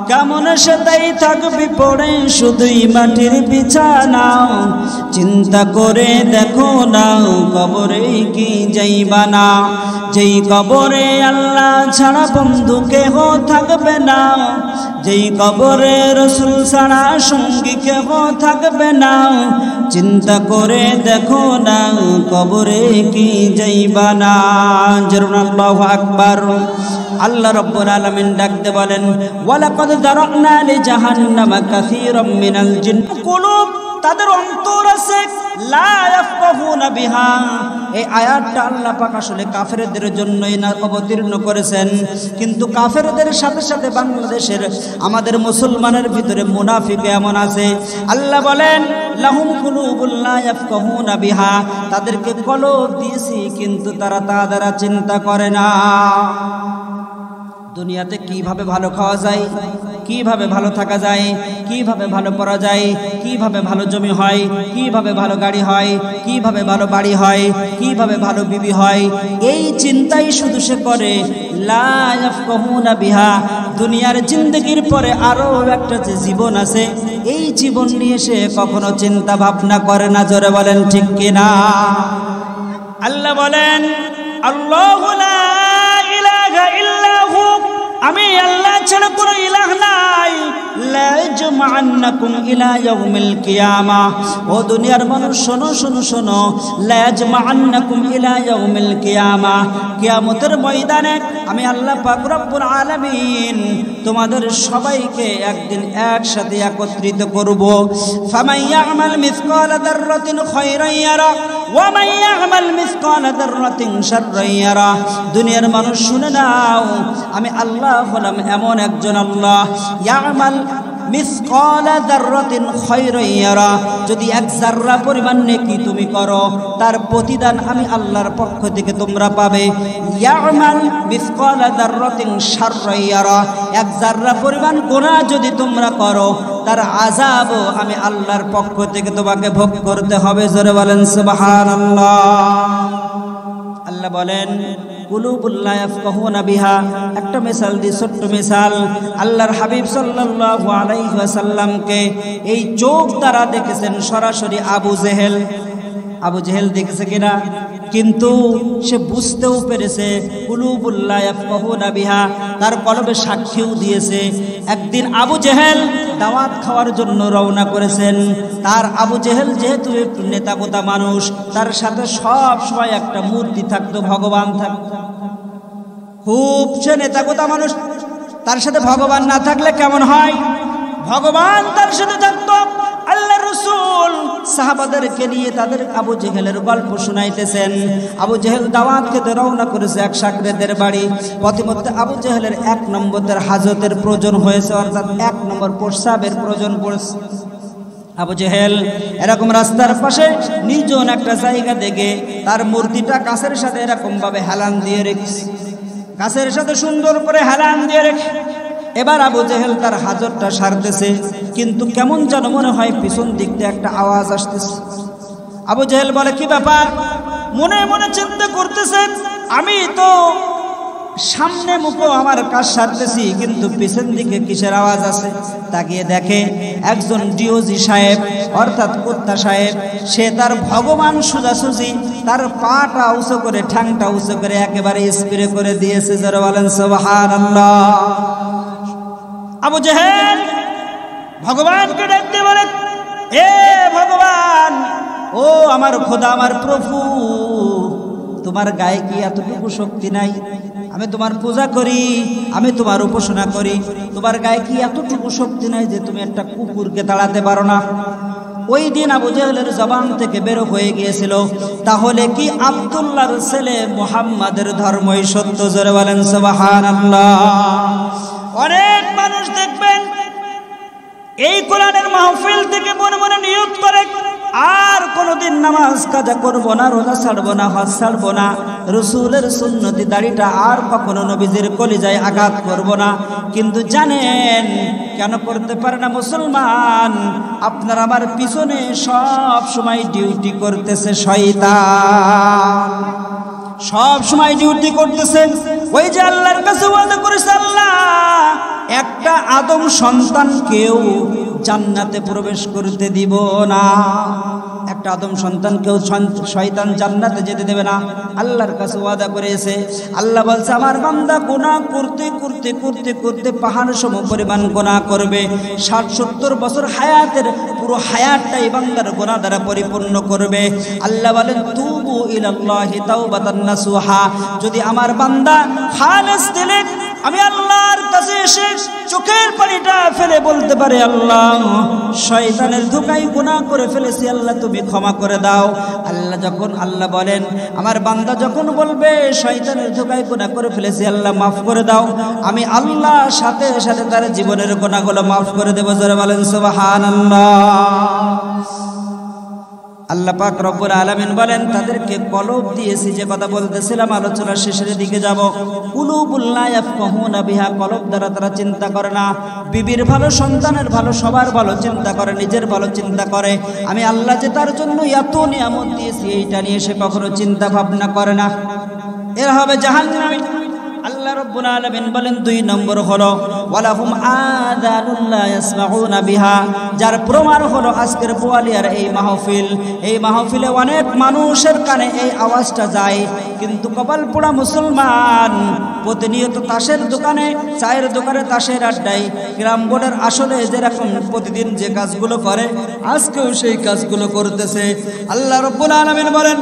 Speaker 1: কেমন সেটাই থাকবি পড়ে শুধুই মাটির বিছানা। চিন্তা করে দেখো না কবরে কি যাইবা না। যেই কবরে আল্লাহ ছাড়া বন্ধু কেহ থাকবে না। যেই কবরে রাসূল ছাড়া সঙ্গী কেহ থাকবে না। চিন্তা করে দেখো না কবরে কি যাইবা না। জরুন আল্লাহু আকবার। আল্লাহ রাব্বুল আলামিন ডাকতে বলেন, ওয়ালাকাদ যারানা লিজাহান্নামা কাসীরাম মিনাল জিন। কুলুব, তাদের অন্তর আছে, লা ইয়াফকাহুনা বিহা। এই আয়াতটা আল্লাহ পাক আসলে কাফেরদের জন্যই না অবতীর্ণ করেছেন, কিন্তু কাফেরদের সাথে সাথে বাংলাদেশের আমাদের মুসলমানের ভিতরে মুনাফিক এমন আছে। আল্লাহ বলেন, লাহুম কুলুবুল লা ইয়াফকাহুনা বিহা, তাদেরকে কলব দিয়েছি কিন্তু তারা তা দ্বারা চিন্তা করে না। দুনিয়াতে কিভাবে ভালো খাওয়া যায়, কিভাবে ভালো থাকা যায়, কিভাবে ভালো পড়া যায়, কিভাবে ভালো জমি হয়, কিভাবে ভালো গাড়ি হয়, কিভাবে ভালো বাড়ি হয়, কিভাবে ভালো বিবি হয়, এই চিন্তাই শুধু সে করে। লা ইয়াফকাহুনা বিহা। দুনিয়ার জিন্দেগির পরে আরো একটা যে জীবন আছে, এই জীবন নিয়ে সে কখনো চিন্তা ভাবনা করে না। জোরে বলেন ঠিক কিনা। আল্লাহ বলেন, আল্লাহু লা ইলাহা ইল্লা হু, আমি আল্লাহ ছাড়া কোনো ইলাহ নাই। লা ইয়াজমা'আন্নাকুম ইলা ইয়াউমিল কিয়ামাহ। ও দুনিয়ার মানুষ শোনো শোনো শোনো, লা ইয়াজমা'আন্নাকুম ইলা ইয়াউমিল কিয়ামাহ। কিয়ামতের ময়দানে আমি আল্লাহ পাক রব্বুল আলামিন তোমাদের সবাইকে একদিন একসাথে একত্রিত করব। ফামান ইয়া'মাল মিসকালা যাররাতিন খায়রান ইয়ারা ওয়া মান ইয়া'মাল মিসকালা যাররাতিন শাররান ইয়ারা। দুনিয়ার মানুষ শুনে নাও, আমি আল্লাহ হলাম এমন একজন আল্লাহ, ইয়া'মাল মিসকালা যাররাতিন খায়রান ইয়ারা। যদি এক যাররা পরিমাণ নেকি তুমি করো, তার প্রতিদান আমি আল্লাহর পক্ষ থেকে তোমরা পাবে। ইয়া'মাল মিসকালা যাররাতিন শাররান ইয়ারা, এক যাররা পরিমাণ গুনাহ যদি তোমরা করো, তার আযাবও আমি আল্লাহর পক্ষ থেকে তোমাকে ভোগ করতে হবে। জোরে বলেন সুবহানাল্লাহ। আল্লাহ বলেন, কুলুবুল লা ইয়াফকাহুনা বিহা। একটা মিসাল দি, ছোট্ট মিসাল। আল্লাহর হাবিব সাল্লাল্লাহু আলাইহি ওয়াসাল্লামকে এই চোখ দ্বারা দেখেছেন সরাসরি আবু জেহেল। আবু জেহেল দেখেছে কিনা? কিন্তু সে বুঝতেও পেরেছে কুলুবুল লা ইয়াফকাহুনা বিহা, তার কলবে সাক্ষীও দিয়েছে। একদিন আবু জেহেল দাওয়াত খাওয়ার জন্য রওনা করেছেন। তার আবু জেহেল যেহেতু একটু নেতাগোতা মানুষ, তার সাথে সব সময় একটা মূর্তি থাকতো, ভগবান থাকতো। খুব সে নেতাগোতা মানুষ, তার সাথে ভগবান না থাকলে কেমন হয়? ভগবান তার সাথে থাকতো। আল্লাহ রাসূল সাহাবাদেরকে নিয়ে তাদের আবু জেহেলের গল্প শোনাইতেছেন। আবু জেহেল দাওয়াত খেতে রওনা করেছে এক সাকরেদের বাড়ি। পথিমধ্যে আবু জেহেলের 1 নম্বরের হাজতের প্রয়োজন হয়েছে, অর্থাৎ 1 নম্বর প্রস্রাবের প্রয়োজন পড়েছে। আবু জেহেল এরকম রাস্তার পাশে নির্জন একটা জায়গা দেখে তার মূর্তিটা গাছের সাথে এরকম ভাবে হেলান দিয়ে রেখেছে, গাছের সাথে সুন্দর করে হেলান দিয়ে রেখে এবার আবু জেহেল তার হাজরটা সারতেছে, কিন্তু কেমন যেন মনে হয় পিছন দিক দিয়ে একটা আওয়াজ আসতেছে। আবু জেহেল বলে, কি ব্যাপার? মনে মনে চিন্তা করতেছে, আমি তো সামনে মুখো আমার কাজ সারতেছি, কিন্তু পিছন দিকে কিসের আওয়াজ আছে? তাকিয়ে দেখে একজন ডিওজি সাহেব অর্থাৎ কুত্তা সাহেব, সে তার ভগবান সোজাসুজি তার পাটা উঁচু করে ঠ্যাংটা উঁচু করে একেবারে স্প্রে করে দিয়েছে। যারা বলেন সুবহানাল্লাহ। আবু জেহেল ভগবানকে ডাকতে বলে, এ ভগবান, ও আমার খোদা, আমার প্রভু, তোমার গায়ে কি এতটুকু শক্তি নাই? আমি তোমার পূজা করি, আমি তোমার উপাসনা করি, তোমার গায়ে কি এতটুকু শক্তি নাই যে তুমি একটা কুকুরকে তাড়াতে পারো না? ওই দিন আবু জেহেলের জবান থেকে বের হয়ে গিয়েছিল, তাহলে কি আব্দুল্লাহর ছেলে মুহাম্মাদের ধর্মই সত্য? জোরে বলেন সুবহানাল্লাহ। অনেক মানুষ দেখবেন এই কোরআনের মাহফিল থেকে মনে মনে নিয়ত করে, আর কোনদিন নামাজ কাজা করবো না, রোজা ছাড়বো না, হজ ছাড়বো না, রসুলের সুন্নতি দাড়িটা আর কখনো নবীজির কলিজায় আঘাত করবো না। কিন্তু জানেন কেন করতে পারে না মুসলমান? আপনার আমার পিছনে সব সময় ডিউটি করতেছে শয়তান, সব সময় ডিউটি করতেছেন। ওই যে আল্লাহর কাছে ওয়াদা করেছে, আল্লাহ একটা আদম সন্তানকেও জান্নাতে প্রবেশ করতে দিব না, একটা আদম সন্তানকেও শয়তান জান্নাতে যেতে দেবে না। আল্লাহর কাছে ওয়াদা করেছে। আল্লাহ বলছে, আমার বান্দা গুনাহ করতে করতে করতে করতে পাহাড় সম পরিমাণ গুনাহ করবে, 60-70 বছর হায়াতের পুরো হায়াতটাই বান্দার গুনাহ দ্বারা পরিপূর্ণ করবে। আল্লাহ বলেন, তুবু ইলাল্লাহি তাওবাতান নাসুহা, যদি আমার বান্দা খালেস দিলে আমি আল্লাহর কাছে এসে চোখের পানিটা ফেলে বলতে পারে, আল্লাহ শয়তানের ধোঁকায় গুনাহ করে ফেলেছি, আল্লাহ তুমি ক্ষমা করে দাও। আল্লাহ বলেন, আমার বান্দা যখন বলবে শয়তানের ধোঁকায় গুনাহ করে ফেলেছি, আল্লাহ মাফ করে দাও, আমি আল্লাহ সাথে সাথে তার জীবনের গুনাহগুলো মাফ করে দেব। যারা বলেন সুবহানাল্লাহ। আল্লাহ পাক রব্বুল আলামিন বলেন, তাদেরকে কলব দিয়েছি। যে কথা বলতেছিলাম আলোচনার শেষের দিকে যাব, কুলুবুল লা ইয়াফকাহুনা বিহা, কলব দ্বারা তারা চিন্তা করে না। বিবির ভালো, সন্তানের ভালো, সবার ভালো চিন্তা করে, নিজের ভালো চিন্তা করে। আমি আল্লাহ যে তার জন্য এত নিয়ামত দিয়েছি, এইটা নিয়ে সে কখনো চিন্তা ভাবনা করে না। এর হবে জাহান্নামী। আল্লাহ রাব্বুল আলামিন বলেন, 2 নম্বর হলো ওয়ালাহুম আযানুন লা ইয়াসমাউনা বিহা, যার প্রমাণ হলো আজকের বোয়ালিয়ার এই মাহফিল। এই মাহফিলে অনেক মানুষের কানে এই আওয়াজটা যায়, কিন্তু কপাল পোড়া মুসলমান প্রতিনিয়ত তাসের দোকানে, চায়ের দোকানে, তাসের আড্ডায়, গ্রাম বোর্ডের আসলে যেরকম প্রতিদিন যে কাজগুলো করে, আজকেও সেই কাজগুলো করতেছে। আল্লাহ রাব্বুল আলামিন বলেন,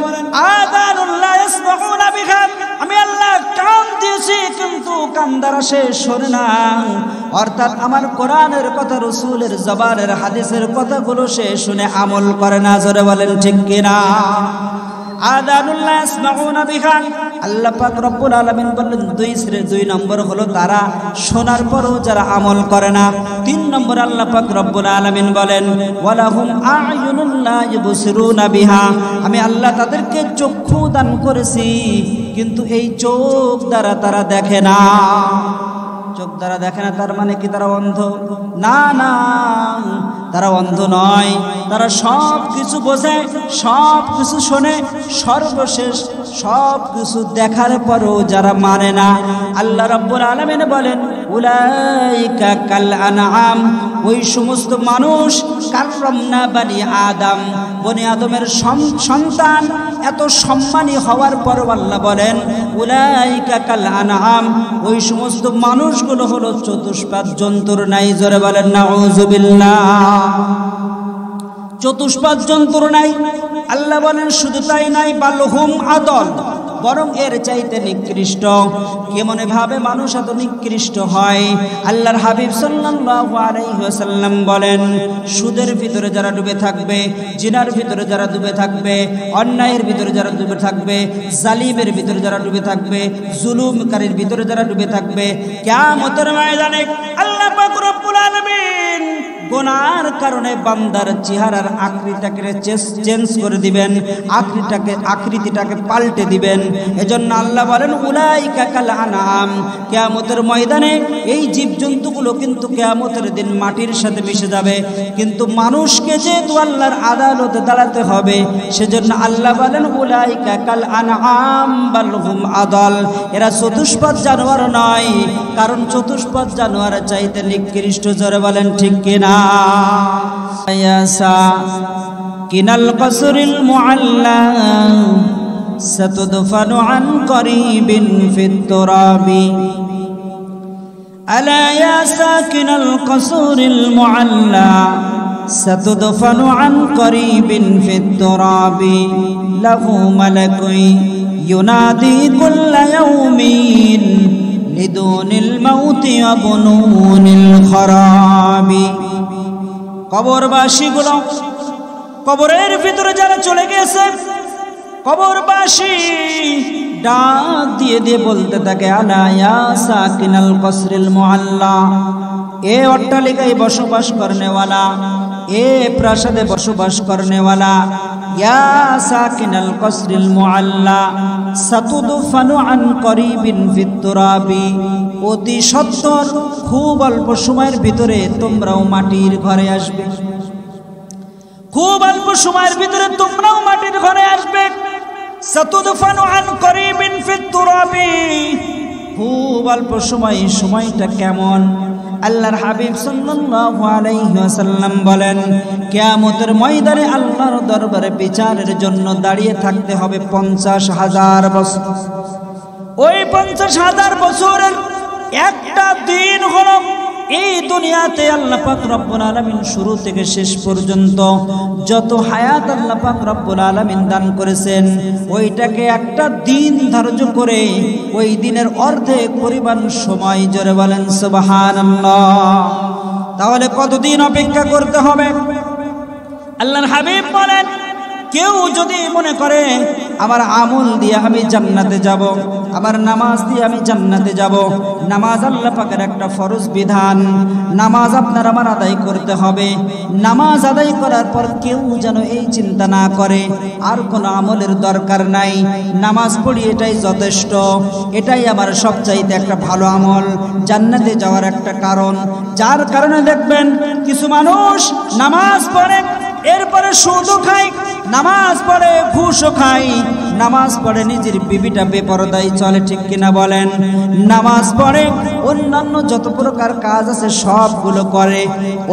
Speaker 1: আযানুন লা ইয়াসমাউনা বিহা, আমি আল্লাহ কান দিয়েছি কিন্তু কান দ্বারা সে শোনে না। অর্থাৎ আমার কোরআনের কথা, রসুলের জবানের হাদিসের কথাগুলো সে শুনে আমল করে না। জোরে বলেন ঠিক কিনা? আযানুল্লাহ ইয়াসমাউনা বিহা, আল্লাহ পাক রব্বুল আলামিন বললেন 2 নম্বর হলো তারা শোনার পরও যারা আমল করে না। 3 নম্বর আল্লাহ পাক রব্বুল আলামিন বলেন, ওয়ালাহুম আ'য়ুনুন লা ইবসিরুনা বিহা, আমি আল্লাহ তাদেরকে চক্ষু দান করেছি, কিন্তু এই চোখ দ্বারা তারা দেখে না। চোখ দ্বারা দেখে না তার মানে কি তারা অন্ধ? না না, তারা অন্ধ নয়, তারা সব কিছু বোঝে, সব কিছু শোনে, সর্বশেষ সব কিছু দেখার পরও যারা মানে না, আল্লাহ রাব্বুল আলামিন বলেন, উলাইকা কাল আনআম, ওই সমস্ত মানুষ কাররামনা বানি আদম, বনি আদমের সন্তান এত সম্মানী হওয়ার পরও আল্লাহ বলেন, উলাইকা কাল আনআম, ওই সমস্ত মানুষগুলো হলো চতুষ্পাদ জন্তুর নাই। জোরে বলেন নাউযুবিল্লাহ। চতুষ্পাদ জন্তুর নাই। আল্লাহ বলেন শুধু তাই নাই, বালহুম আদল, বরং এর চাইতে নিকৃষ্ট। কেমন ভাবে মানুষ এত নিকৃষ্ট হয়? আল্লাহর হাবিব সাল্লাল্লাহু আলাইহি ওয়াসাল্লাম বলেন, সুদের ভিতরে যারা ডুবে থাকবে, জিনার ভিতরে যারা ডুবে থাকবে, অন্যায়ের ভিতরে যারা ডুবে থাকবে, জালিমের ভিতরে যারা ডুবে থাকবে, জুলুমকারীর ভিতরে যারা ডুবে থাকবে, কিয়ামতের ময়দানে আল্লাহ পাক রব্বুল আলামিন গুনার কারণে বান্দার চেহারার আকৃতিটাকে চেঞ্জ করে দিবেন, আকৃতিটাকে পাল্টে দিবেন। এজন্য আল্লাহ বলেন উলাইকা কাল আনআম, কিয়ামতের ময়দানে এই জীবজন্তুগুলো কিন্তু কিয়ামতের দিন মাটির সাথে মিশে যাবে। কিন্তু মানুষকে যেহেতু আল্লাহর আদালতে দাঁড়াতে হবে, সেজন্য আল্লাহ বলেন উলাইকা কাল আনআম বাল হুম আদাল, এরা চতুষ্পদ জানোয়ার নয়, কারণ চতুষ্পদ জানোয়ার চাইতে নিকৃষ্ট। জোরে বলেন ঠিক কিনা? ইয়াসা কিনাল কসরিল মুআল্লা সাতুদফানু আন করিবিন ফিত তুরাবি আলা ইয়া সাকিনাল কসরিল মুআল্লা সাতুদফানু আন করিবিন ফিত তুরাবি লাহু মালাকুই ইউনাদি কুল্লা ইয়াউমিন লিদুনিল মাউতি ওয়া বুনুনিল খরাবি। কবরবাসীগুলো, কবরের ভিতরে যারা চলে গেছে, কবরবাসী ডাক দিয়ে দিয়ে বলতে থাকে আলা ইয়া সাকিনাল কসরিল মুআল্লা, এ অট্টালিকায় বসবাস করনেওয়ালা, এ প্রাসাদে বসবাস করনেওয়ালা, ইয়া সাকিনাল কসরিল মুআল্লা সাতুদফানু আন করিবিন ফিত তুরাবি, অতি সত্বর খুব অল্প সময়ের ভিতরে তোমরাও মাটির ঘরে আসবে, খুব অল্প সময়ের ভিতরে তোমরাও মাটির ঘরে আসবে। সাতুদফানু আন করিবিন ফিত তুরাবি, খুব অল্প সময়, সময়টা কেমন? আল্লাহর হাবিব সাল্লাল্লাহু আলাইহি ওয়াসাল্লাম বলেন কিয়ামতের ময়দানে আল্লাহর দরবারে বিচারের জন্য দাঁড়িয়ে থাকতে হবে 50,000 বছর। ওই 50,000 বছরের একটা দিন হলো এই দুনিয়াতে আল্লাহ পাক রব্বুল আলামিন শুরু থেকে শেষ পর্যন্ত যত হায়াত আল্লাহ পাক রব্বুল আলামিন দান করেছেন, ওইটাকে একটা দিন ধার্য করে ওই দিনের অর্ধেক পরিমাণ সময়, জোরে বলেন সুবহানাল্লাহ। তাহলে কতদিন অপেক্ষা করতে হবে? আল্লাহর হাবিব বলেন কেউ যদি মনে করে আমার আমল দিয়ে আমি জান্নাতে যাব, আমার নামাজ দিয়ে আমি জান্নাতে যাব, নামাজ আল্লাহ পাকের একটা ফরজ বিধান, নামাজ আপনার আমার আদায় করতে হবে। নামাজ আদায় করার পর কেউ যেন এই চিন্তা না করে আর কোনো আমলের দরকার নাই, নামাজ পড়ি এটাই যথেষ্ট, এটাই আমার সবচাইতে একটা ভালো আমল, জান্নাতে যাওয়ার একটা কারণ। যার কারণে দেখবেন কিছু মানুষ নামাজ পড়ে এরপরে সুদও খায়, নামাজ পড়ে ঘুষও খায়, নামাজ পড়ে নিজের বিবিটা বেপরদাই চলে, ঠিক কিনা বলেন? নামাজ পড়ে অন্যান্য যত প্রকার কাজ আছে সবগুলো করে।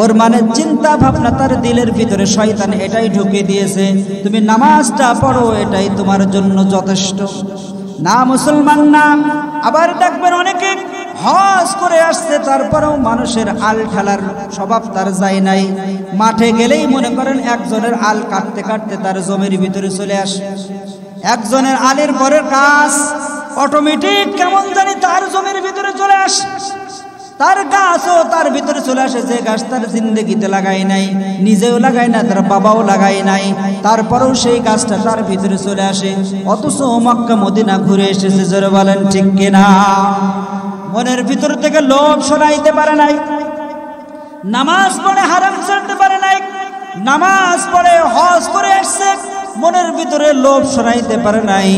Speaker 1: ওর মানে চিন্তা ভাবনা তার দিলের ভিতরে শয়তান এটাই ঢুকে দিয়েছে, তুমি নামাজটা পড়ো এটাই তোমার জন্য যথেষ্ট। না, মুসলমান না। আবার দেখবেন অনেকে হজ করে আসছে, তারপরেও মানুষের আল ঠালার স্বভাব তার যায় নাই। মাঠে গেলেই মনে করেন একজনের আল কাটতে কাটতে তার জমির ভিতরে চলে আসে, একজনের আলের পরের কাজ অটোমেটিক কেমন জানি তার জমির ভিতরে চলে আসে, তার গাছও তার ভিতরে চলে আসে, যে গাছ তার জিন্দেগিতে লাগাই নাই, নিজেও লাগাই না, তার বাবাও লাগাই নাই, তারপরেও সেই গাছটা তার ভিতরে চলে আসে, অথচ মক্কা মদিনা ঘুরে এসেছে। জোরে বলেন ঠিক কিনা? মনের ভিতর থেকে লোভ সরাইতে পারে নাই, নামাজ পড়ে হারাম ছাড়তে পারে নাই, নামাজ পড়ে হজ করে আসছে, মনের ভিতরে লোভ সরাইতে পারে নাই।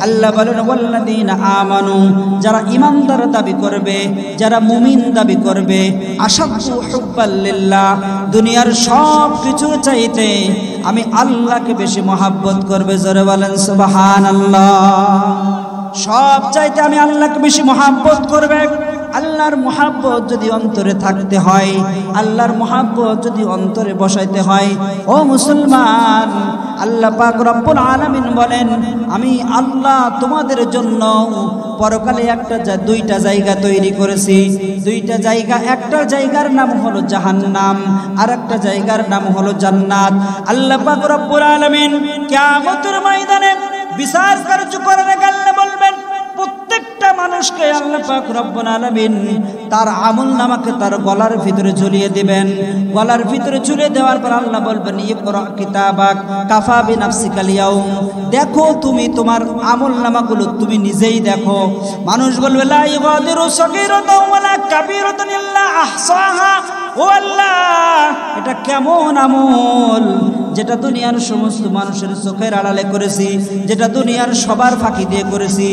Speaker 1: আল্লাহ বলেন ওয়াল্লাযীনা আমানু, যারা ঈমানদার দাবি করবে, যারা মুমিন দাবি করবে, আশাদ্দু হুব্বাল লিল্লাহ, দুনিয়ার সব কিছু চাইতে আমি আল্লাহকে বেশি মহব্বত করবে। জোরে বলেন সুবহানাল্লাহ। সব চাইতে আমি আল্লাহকে বেশি মহব্বত করবে। আল্লাহর মহব্বত যদি অন্তরে থাকতে হয়, আল্লাহর মহব্বত যদি অন্তরে বসাইতে হয়, ও মুসলমান, আল্লাহ পাক রব্বুল আলামিন বলেন আমি আল্লাহ তোমাদের জন্য পরকালে দুইটা জায়গা তৈরি করেছি। দুইটা জায়গা, একটা জায়গার নাম হলো জাহান্নাম, আর একটা জায়গার নাম হলো জান্নাত। আল্লাহ পাক রব্বুল আলামিন কিয়ামতের ময়দানে বিচার কার্য করার গেলে বলবেন প্রত্যেকটা মানুষকে আল্লাহ পাক রব্বুল আলামিন তার আমলনামাকে তার গলার ভিতরে ঝুলিয়ে দিবেন। গলার ভিতরে ঝুলিয়ে দেওয়ার পর আল্লাহ বলবেন ইকরা কিতাবাক কাফা বিনাফসিকাল ইয়াউম, দেখো তুমি তোমার আমলনামাগুলো তুমি নিজেই দেখো। মানুষ বলবে লা ইগাদিরু সগীরাতাও ওয়ালা কাবীরাতান ইল্লা আহসাহা, ও আল্লাহ এটা কেমন আমল যেটা দুনিয়ার সমস্ত মানুষের চোখের আড়ালে করেছি, যেটা দুনিয়ার সবার ফাঁকি দিয়ে করেছি।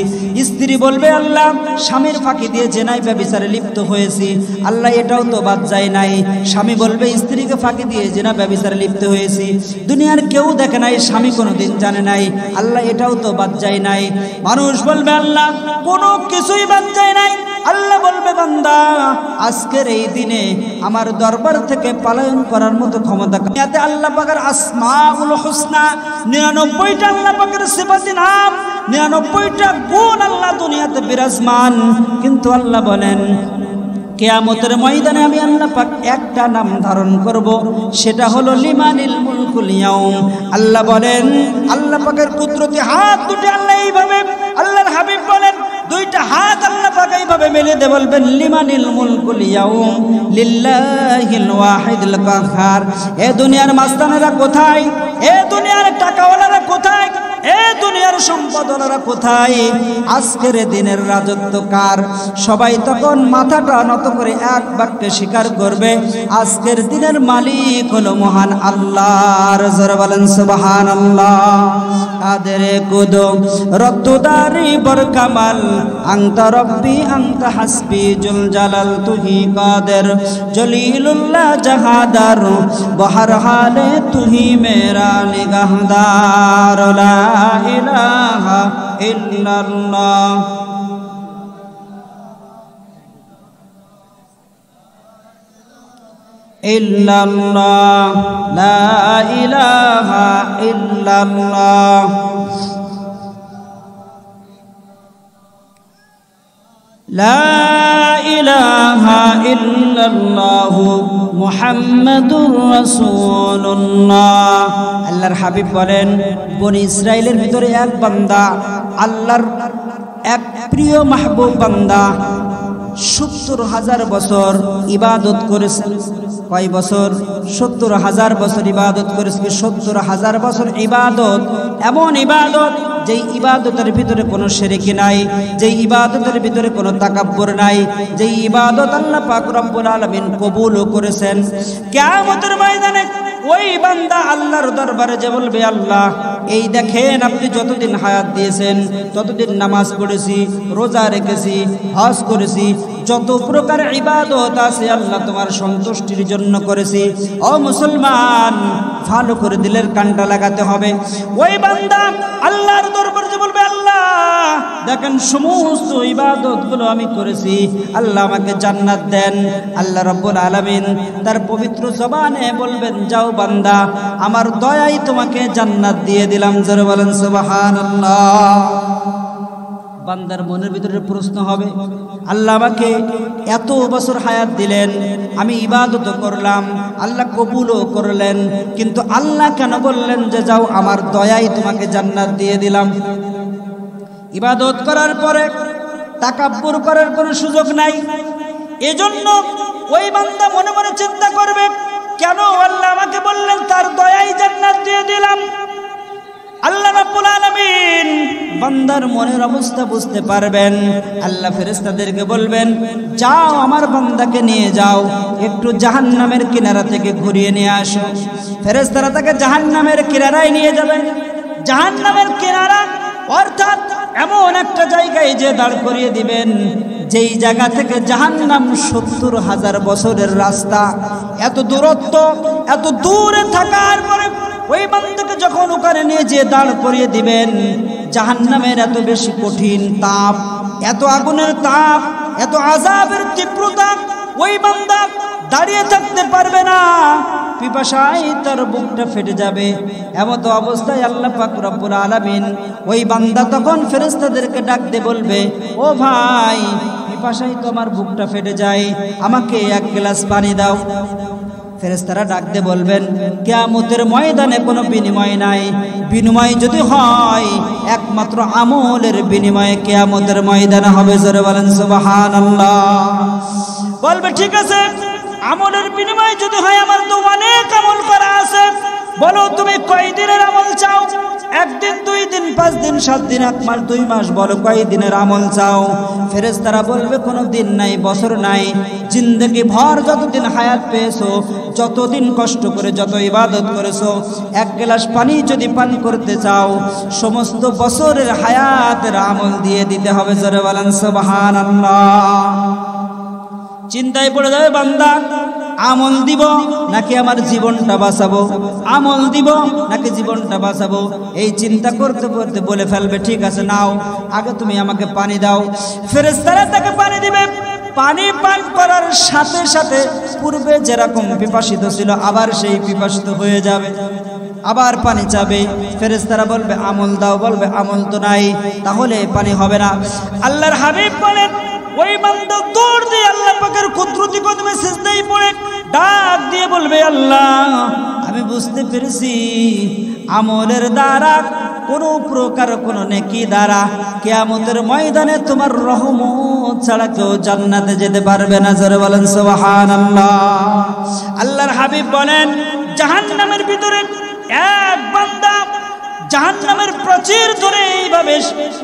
Speaker 1: স্ত্রী বলবে আল্লাহ স্বামীর ফাঁকি দিয়ে জেনায় ব্যভিচারে লিপ্ত হয়েছি, আল্লাহ এটাও তো বাদ যায় নাই। স্বামী বলবে স্ত্রীকে ফাঁকি দিয়ে জেনা ব্যভিচারে লিপ্ত হয়েছি, দুনিয়ার কেউ দেখে নাই, স্বামী কোনোদিন জানে নাই, আল্লাহ এটাও তো বাদ যায় নাই। মানুষ বলবে আল্লাহ কোনো কিছুই বাদ যায় নাই। আল্লাহ বলবে বান্দা আজকের এই দিনে আমার দরবার থেকে পলায়ন করার মতো ক্ষমতা এতে আল্লাহ পাকের আসমাউল হুসনা 99টা আল্লাহ পাকের সিফাতি নাম, 99টা গুণ আল্লাহ দুনিয়াতে বিরাজমান। কিন্তু আল্লাহ বলেন কিয়ামতের ময়দানে আমি আল্লাহ পাক একটা নাম ধারণ করব, সেটা হলো লিমানিল মুলকুল ইয়াউম। আল্লাহ বলেন আল্লাহ পাকের কুদরতি হাত দুটো আল্লাহ এইভাবে, আল্লাহর হাবিব বলেন দুইটা হাত আল্লাহ পাক এইভাবে মেলে দিয়ে বলবেন লিমানিল মুলকুল ইয়াউম লিল্লাহিল ওয়াহিদুল কাহ্হার। এ দুনিয়ার মাস্তানেরা কোথায়? এ দুনিয়ার টাকাওয়ালারা কোথায়? এ দুনিয়ার সম্পদওয়ালারা কোথায়? আজকের দিনের রাজত্ব কার? সবাই তখন মাথাটা নত করে এক বাক্যে স্বীকার করবে আজকের দিনের মালিক হলো মহান আল্লাহর। জোরে বলেন সুবহানাল্লাহ। কাদেরে কুদুম রদ্দুদারি বরকামাল আনতা রব্বি আনতা হাসবি জুল জালাল তুহি কাদের জলিলুল্লাহ জাহাদার বহর হালে তুহি মেরা নিগাহদার। লা ইলাহা ইল্লাল্লাহ ইল্লাল্লাহ লা ইলাহা ইল্লাল্লাহ লা ইলাহা ইল্লাল্লাহ মুহাম্মাদুর রাসূলুল্লাহ। আল্লাহর হাবিব বলেন বনি ইসরাইলের ভিতরে এক বান্দা, আল্লাহর এক প্রিয় মাহবুব বান্দা 70,000 বছর ইবাদত করেছেন। কয় বছর? 70,000 বছর ইবাদত করেছে। 70,000 বছর ইবাদত, এমন ইবাদত যেই ইবাদতের ভিতরে কোনো শিরকি নাই, যেই ইবাদতের ভিতরে কোনো তাকাব্বুর নাই, যেই ইবাদত আল্লাহ পাক রব্বুল আলামিন কবুলও করেছেন। কিয়ামতের ময়দানে ওই বান্দা আল্লাহর দরবারে যে বলবে আল্লাহ এই দেখেন আপনি যতদিন হায়াত দিয়েছেন ততদিন নামাজ পড়েছি, রোজা রেখেছি, হজ করেছি, যত প্রকার ইবাদত আছে আল্লাহ তোমার সন্তুষ্টির জন্য করেছি। ও মুসলমান ভালো করে দিলের কানটা লাগাতে হবে। ওই বান্দা আল্লাহর দরবারে যে বলবে আল্লাহ দেখেন সমস্ত ইবাদতগুলো আমি করেছি, আল্লাহ আমাকে জান্নাত দেন। আল্লাহ রাব্বুল আলামিন তার পবিত্র জবানে বলবেন যাও বান্দা আমার দয়াই তোমাকে জান্নাত দিয়ে দিলাম। জোরে বলেন সুবহানাল্লাহ। বান্দার মনের ভিতরে প্রশ্ন হবে আল্লাহ আমাকে এত বছর হায়াত দিলেন, আমি ইবাদত করলাম, আল্লাহ কবুলও করলেন, কিন্তু আল্লাহ কেন বললেন যে যাও আমার দয়াই তোমাকে জান্নাত দিয়ে দিলাম? ইবাদত করার পরে তাকাব্বুর করার কোনো সুযোগ নাই। এজন্য ওই বান্দা মনে মনে চিন্তা করবে কেন আল্লাহ আমাকে বললেন তার দয়াই জান্নাত দিয়ে দিলাম। আল্লাহ রাব্বুল আলামিন বান্দার মনের অবস্থা বুঝতে পারবেন। আল্লাহ ফেরেশতাদেরকে বলবেন যাও আমার বান্দাকে নিয়ে যাও, একটু জাহান্নামের কিনারা থেকে ঘুরিয়ে নিয়ে আসো। ফেরেশতারা তাকে জাহান্নামের কিনারায় নিয়ে যাবেন। জাহান্নামের কিনারা অর্থাৎ এমন একটা জায়গায় যে দাঁড় করিয়ে দিবেন যেই জায়গা থেকে জাহান্নাম 70,000 বছরের রাস্তা, এত দূরত্ব, এত দূরে থাকার পরে ওই বান্দাকে যখন ওখানে নিয়ে যে দাঁড় করিয়ে দিবেন, জাহান্নামের এত বেশি কঠিন তাপ, এত আগুনের তাপ, এত আযাবের তীব্রতা, ওই বান্দা দাঁড়িয়ে থাকতে পারবে না, পিপাসায় তার বুকটা ফেটে যাবে। এমত অবস্থায় আল্লাহ পাক রব্বুল আলামিন ওই বান্দা তখন ফেরেশতাদেরকে ডাক দিয়ে বলবে ও ভাই পিপাসায় তো আমার বুকটা ফেটে যায়, আমাকে এক গ্লাস পানি দাও। ফেরেশতারা ডাক দিয়ে বলবেন কিয়ামতের ময়দানে কোনো বিনিময় নাই, বিনিময় যদি হয় একমাত্র আমলের বিনিময়ে কিয়ামতের ময়দানে হবে। জোরে বলেন সুবহানাল্লাহ। বলবে ঠিক আছে, আমলের বিনিময় যদি হয়, আমার তো অনেক আমল করা আছে, বলো তুমি কয় দিনের আমল চাও? 1 দিন, 2 দিন, 5 দিন, 7 দিন, 1 মাস, 2 মাস, বলো কয় দিনের আমল চাও? ফেরেশতারা বলবে কোনো দিন নাই, বছর নাই, জিন্দেগি ভর যতদিন হায়াত পেয়েছো, যতদিন কষ্ট করে যত ইবাদত করেছো, 1 গ্লাস পানি যদি পান করতে চাও, সমস্ত বছরের হায়াতের আমল দিয়ে দিতে হবে। জোরে বলেন সুবহানাল্লাহ। চিন্তায় পড়ে যাবে বান্দা, আমল দিব নাকি আমার জীবনটা বাঁচাবো, আমল দিব নাকি জীবনটা বাঁচাবো, এই চিন্তা করতে করতে বলে ফেলবে ঠিক আছে নাও, আগে তুমি আমাকে পানি দাও। ফেরেশতারা তাকে পানি দিবে। পানি পান করার সাথে সাথে পূর্বে যেরকম পিপাসিত ছিল আবার সেই পিপাসিত হয়ে যাবে, আবার পানি চাবে। ফেরেশতারা বলবে আমল দাও, বলবে আমল তো নাই, তাহলে পানি হবে না। আল্লাহর হাবিব বলেন ওই বান্দা দৌড় দিয়ে আল্লাহ পাকের কুদরতি কদমে সিজদায় পড়ে ডাক দিয়ে বলবে আল্লাহ, আমি বুঝতে পেরেছি আমলের দ্বারা কোনো প্রকার কোনো নেকি দ্বারা কিয়ামতের ময়দানে তোমার রহমত ছাড়া কেউ জান্নাতে যেতে পারবে না। জোরে বলেন সুবহানাল্লাহ। আল্লাহর হাবিব বলেন জাহান্নামের ভিতরে এক বান্দা জাহান্নামের প্রাচীর ধরে এইভাবে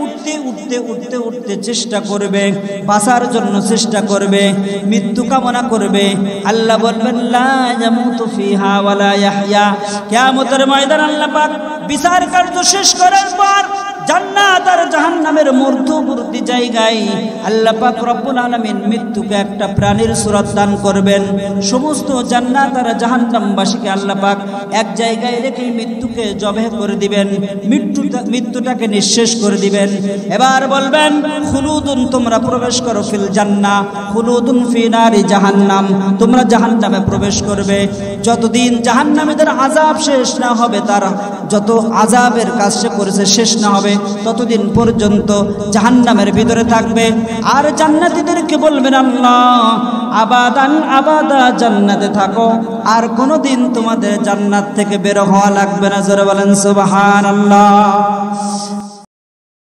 Speaker 1: উঠতে উঠতে উঠতে উঠতে চেষ্টা করবে, বাঁচার জন্য চেষ্টা করবে, মৃত্যু কামনা করবে। আল্লাহ বলবেন লা ইয়ামুতু ফিহা ওয়ালা ইয়াহইয়া। কিয়ামতের ময়দান আল্লাহ পাক বিচার কার্য শেষ করার পর জান্নাত আর জাহান্নামের মধ্যবর্তী জায়গায় আল্লাহ পাক রব্বুল আলামিন মৃত্যুকে একটা প্রাণীর সূরত দান করবেন। সমস্ত জান্নাত আর জাহান্নামবাসীকে আল্লাহ পাক এক জায়গায় রেখে মৃত্যুকে জবেহ করে দিবেন, মৃত্যুটাকে নিঃশেষ করে দিবেন। এবার বলবেন খুলুদুন, তোমরা প্রবেশ করো ফিল জান্নাহ, খুলুদুন ফি নারি জাহান্নাম, তোমরা জাহান্নামে প্রবেশ করবে। যতদিন জাহান্নামীদের আযাব শেষ না হবে, তার যত আযাবের কাজ সে করেছে শেষ না হবে, ততদিন পর্যন্ত জাহান্নামের ভিতরে থাকবে। আর জান্নাতীদেরকে বলবেন আল্লাহ আবাদান আবাদা, জান্নাতে থাকো, আর কোনোদিন তোমাদের জান্নাত থেকে বের হওয়া লাগবে না। জোরে বলেন সুবহানাল্লাহ।